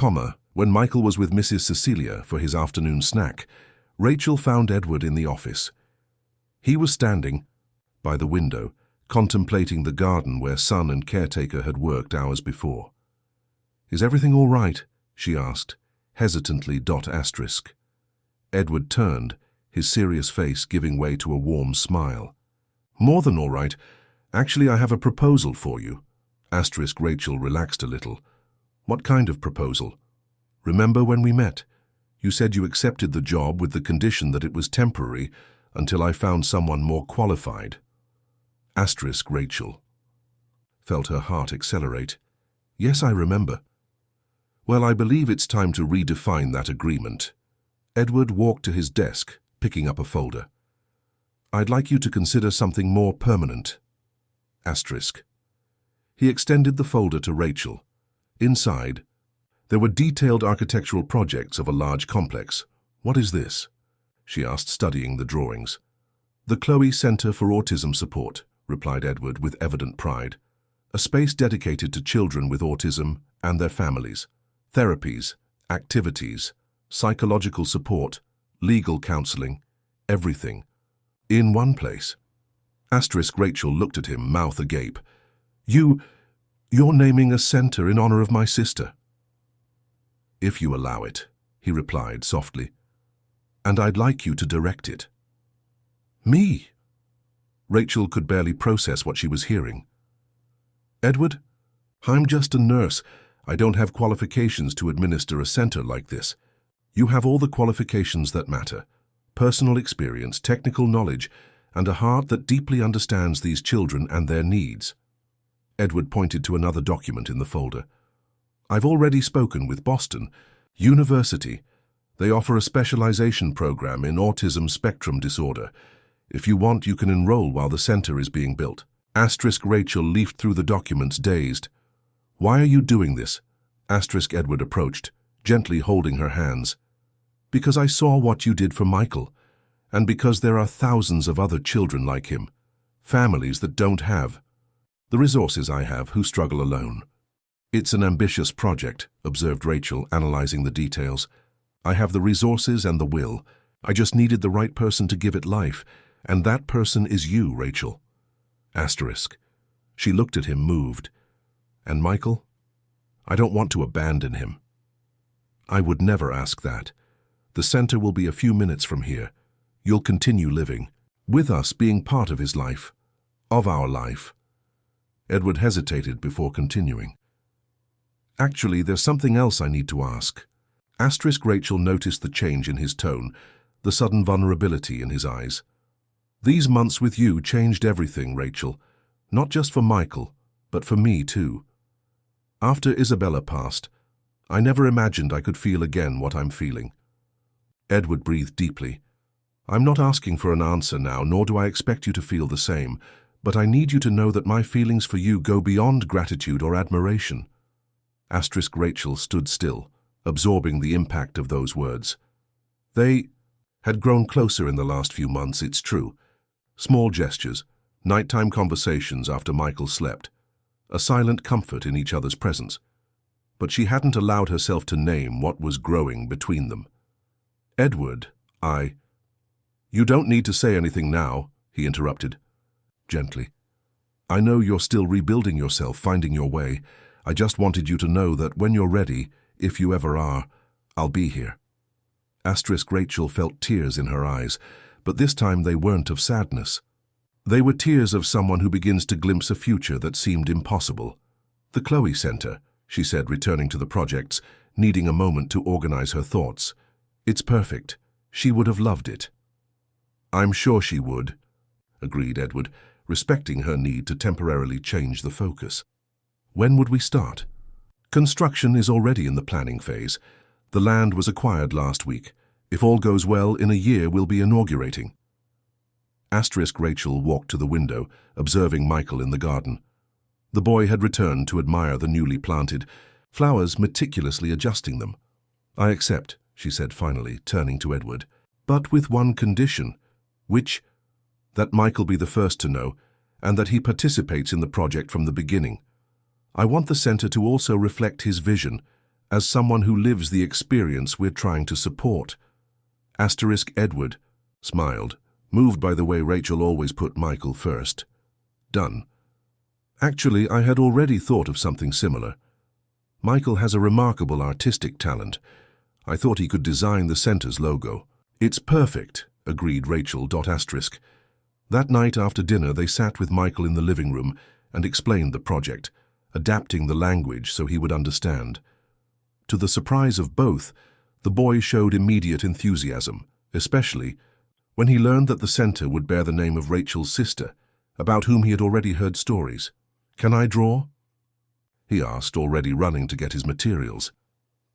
when Michael was with Mrs. Cecilia for his afternoon snack, Rachel found Edward in the office. He was standing by the window, contemplating the garden where son and caretaker had worked hours before. "Is everything all right?" she asked, hesitantly. Asterisk. Edward turned, his serious face giving way to a warm smile. "More than all right. Actually, I have a proposal for you." Asterisk. Rachel relaxed a little. "What kind of proposal?" "Remember when we met? You said you accepted the job with the condition that it was temporary until I found someone more qualified." Asterisk. Rachel felt her heart accelerate. "Yes, I remember." "Well, I believe it's time to redefine that agreement." Edward walked to his desk, picking up a folder. "I'd like you to consider something more permanent." Asterisk. He extended the folder to Rachel. Inside, there were detailed architectural projects of a large complex. "What is this?" she asked, studying the drawings. "The Chloe Center for Autism Support," replied Edward with evident pride. "A space dedicated to children with autism and their families. Therapies, activities, psychological support, legal counseling, everything. In one place." Rachel looked at him, mouth agape. You're naming a center in honor of my sister." "If you allow it," he replied softly. "And I'd like you to direct it." "Me?" Rachel could barely process what she was hearing. "Edward, I'm just a nurse. I don't have qualifications to administer a center like this. You have all the qualifications that matter: personal experience, technical knowledge, and a heart that deeply understands these children and their needs." Edward pointed to another document in the folder. "I've already spoken with Boston University. They offer a specialization program in autism spectrum disorder. If you want, you can enroll while the center is being built." Rachel leafed through the documents, dazed. "Why are you doing this?" Edward approached, gently holding her hands. "Because I saw what you did for Michael, and because there are thousands of other children like him, families that don't have the resources I have, who struggle alone." "It's an ambitious project," observed Rachel, analyzing the details. "I have the resources and the will. I just needed the right person to give it life, and that person is you, Rachel." She looked at him, moved. "And Michael? I don't want to abandon him." "I would never ask that. The center will be a few minutes from here. You'll continue living, with us, being part of his life, of our life." Edward hesitated before continuing. "Actually, there's something else I need to ask." Rachel noticed the change in his tone, the sudden vulnerability in his eyes. "These months with you changed everything, Rachel. Not just for Michael, but for me too. After Isabella passed, I never imagined I could feel again what I'm feeling." Edward breathed deeply. "I'm not asking for an answer now, nor do I expect you to feel the same, but I need you to know that my feelings for you go beyond gratitude or admiration." Rachel stood still, absorbing the impact of those words. They had grown closer in the last few months, it's true. Small gestures, nighttime conversations after Michael slept, a silent comfort in each other's presence. But she hadn't allowed herself to name what was growing between them. "Edward, You don't need to say anything now," he interrupted, gently. "I know you're still rebuilding yourself, finding your way. I just wanted you to know that when you're ready, if you ever are, I'll be here." Rachel felt tears in her eyes, but this time they weren't of sadness. They were tears of someone who begins to glimpse a future that seemed impossible. "The Chloe Center," she said, returning to the projects, needing a moment to organize her thoughts. "It's perfect. She would have loved it." "I'm sure she would," agreed Edward, respecting her need to temporarily change the focus. "When would we start?" "Construction is already in the planning phase. The land was acquired last week. If all goes well, in a year we'll be inaugurating." Rachel walked to the window, observing Michael in the garden. The boy had returned to admire the newly planted flowers, meticulously adjusting them. "I accept," she said finally, turning to Edward, "but with one condition." "Which?" "That Michael be the first to know, and that he participates in the project from the beginning. I want the center to also reflect his vision, as someone who lives the experience we're trying to support." Edward smiled, moved by the way Rachel always put Michael first. "Done." "Actually, I had already thought of something similar. Michael has a remarkable artistic talent. I thought he could design the center's logo." "It's perfect," agreed Rachel. That night after dinner, they sat with Michael in the living room and explained the project, adapting the language so he would understand. To the surprise of both, the boy showed immediate enthusiasm, especially when he learned that the center would bear the name of Rachel's sister, about whom he had already heard stories. "Can I draw?" he asked, already running to get his materials.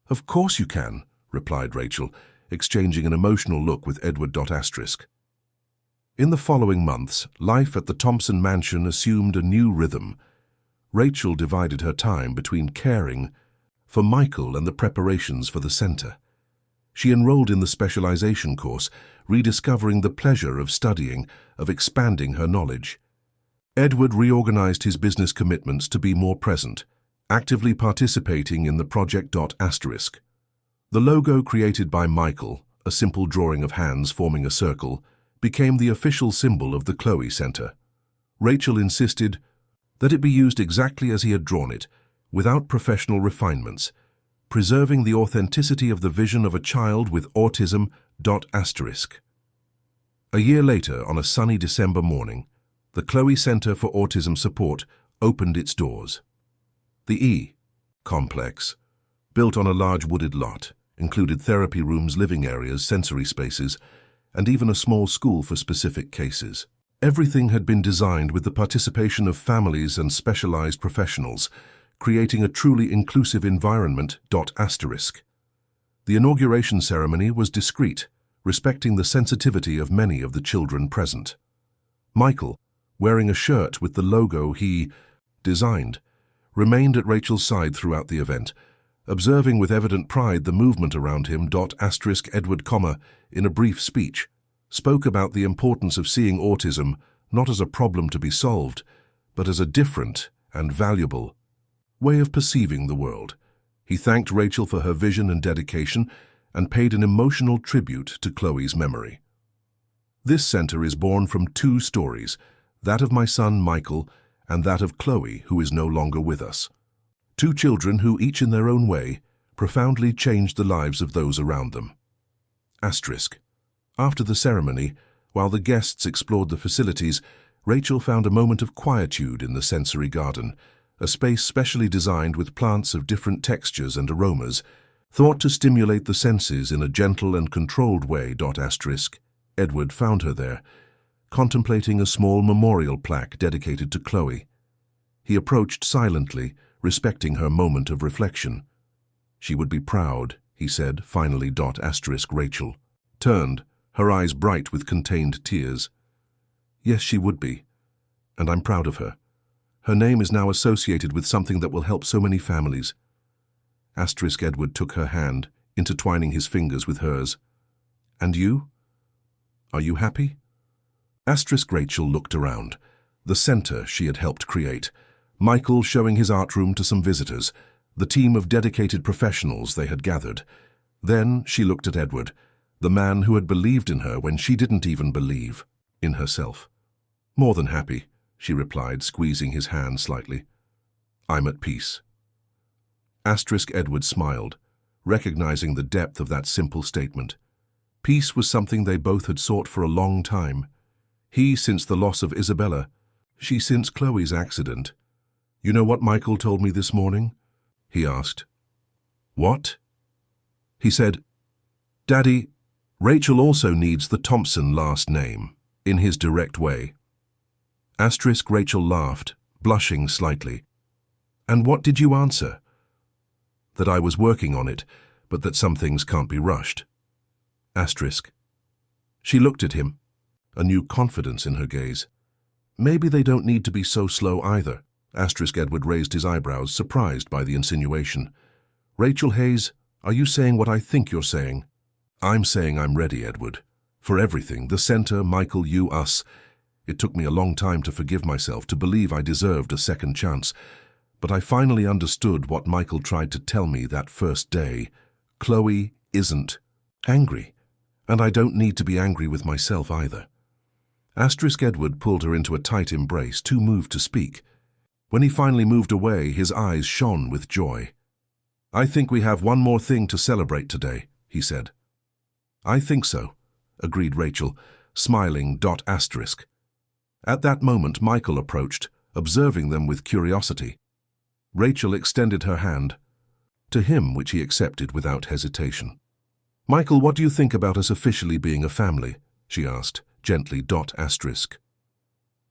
"Of course you can," replied Rachel, exchanging an emotional look with Edward. In the following months, life at the Thompson mansion assumed a new rhythm. Rachel divided her time between caring for Michael and the preparations for the center. She enrolled in the specialization course, rediscovering the pleasure of studying, of expanding her knowledge. Edward reorganized his business commitments to be more present, actively participating in the project. The logo created by Michael, a simple drawing of hands forming a circle, became the official symbol of the Chloe Center. Rachel insisted that it be used exactly as he had drawn it, without professional refinements, preserving the authenticity of the vision of a child with autism. A year later, on a sunny December morning, the Chloe Center for Autism Support opened its doors. The E complex, built on a large wooded lot, included therapy rooms, living areas, sensory spaces, and even a small school for specific cases. Everything had been designed with the participation of families and specialized professionals, creating a truly inclusive environment. The inauguration ceremony was discreet, respecting the sensitivity of many of the children present. Michael, wearing a shirt with the logo he designed, remained at Rachel's side throughout the event, observing with evident pride the movement around him. Edward, in a brief speech, spoke about the importance of seeing autism not as a problem to be solved, but as a different and valuable way of perceiving the world. He thanked Rachel for her vision and dedication and paid an emotional tribute to Chloe's memory. This center is born from two stories, that of my son Michael and that of Chloe, who is no longer with us. Two children who, each in their own way, profoundly changed the lives of those around them. After the ceremony, while the guests explored the facilities, Rachel found a moment of quietude in the sensory garden, a space specially designed with plants of different textures and aromas, thought to stimulate the senses in a gentle and controlled way. Edward found her there, contemplating a small memorial plaque dedicated to Chloe. He approached silently, respecting her moment of reflection. She would be proud, he said, finally. Rachel turned, her eyes bright with contained tears. Yes, she would be, and I'm proud of her. Her name is now associated with something that will help so many families. Edward took her hand, intertwining his fingers with hers. And you? Are you happy? Rachel looked around. The center she had helped create, Michael showing his art room to some visitors, the team of dedicated professionals they had gathered. Then she looked at Edward, the man who had believed in her when she didn't even believe in herself. More than happy, she replied, squeezing his hand slightly. I'm at peace. Edward smiled, recognizing the depth of that simple statement. Peace was something they both had sought for a long time. He since the loss of Isabella, she since Chloe's accident. You know what Michael told me this morning? He asked. What? He said, Daddy, Rachel also needs the Thompson last name, in his direct way. Rachel laughed, blushing slightly. And what did you answer? That I was working on it, but that some things can't be rushed. She looked at him, a new confidence in her gaze. Maybe they don't need to be so slow either. Edward raised his eyebrows, surprised by the insinuation. Rachel Hayes, are you saying what I think you're saying? I'm saying I'm ready, Edward. For everything, the center, Michael, you, us. It took me a long time to forgive myself, to believe I deserved a second chance. But I finally understood what Michael tried to tell me that first day. Chloe isn't angry, and I don't need to be angry with myself either. Edward pulled her into a tight embrace, too moved to speak. When he finally moved away, his eyes shone with joy. I think we have one more thing to celebrate today, he said. I think so, agreed Rachel, smiling. At that moment, Michael approached, observing them with curiosity. Rachel extended her hand to him, which he accepted without hesitation. Michael, what do you think about us officially being a family? She asked, gently. The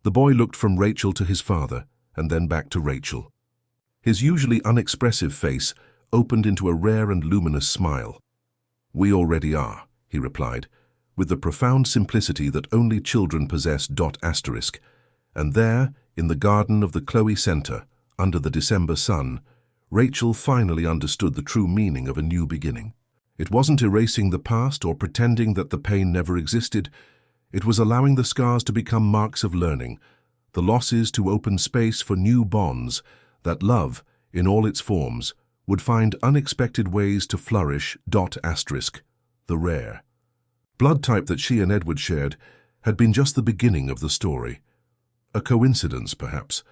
boy looked from Rachel to his father, and then back to Rachel. His usually unexpressive face opened into a rare and luminous smile. We already are, he replied, with the profound simplicity that only children possess. And there, in the garden of the Chloe Center, under the December sun, Rachel finally understood the true meaning of a new beginning. It wasn't erasing the past or pretending that the pain never existed. It was allowing the scars to become marks of learning, the losses to open space for new bonds, that love, in all its forms, would find unexpected ways to flourish. The rare blood type that she and Edward shared had been just the beginning of the story. A coincidence, perhaps,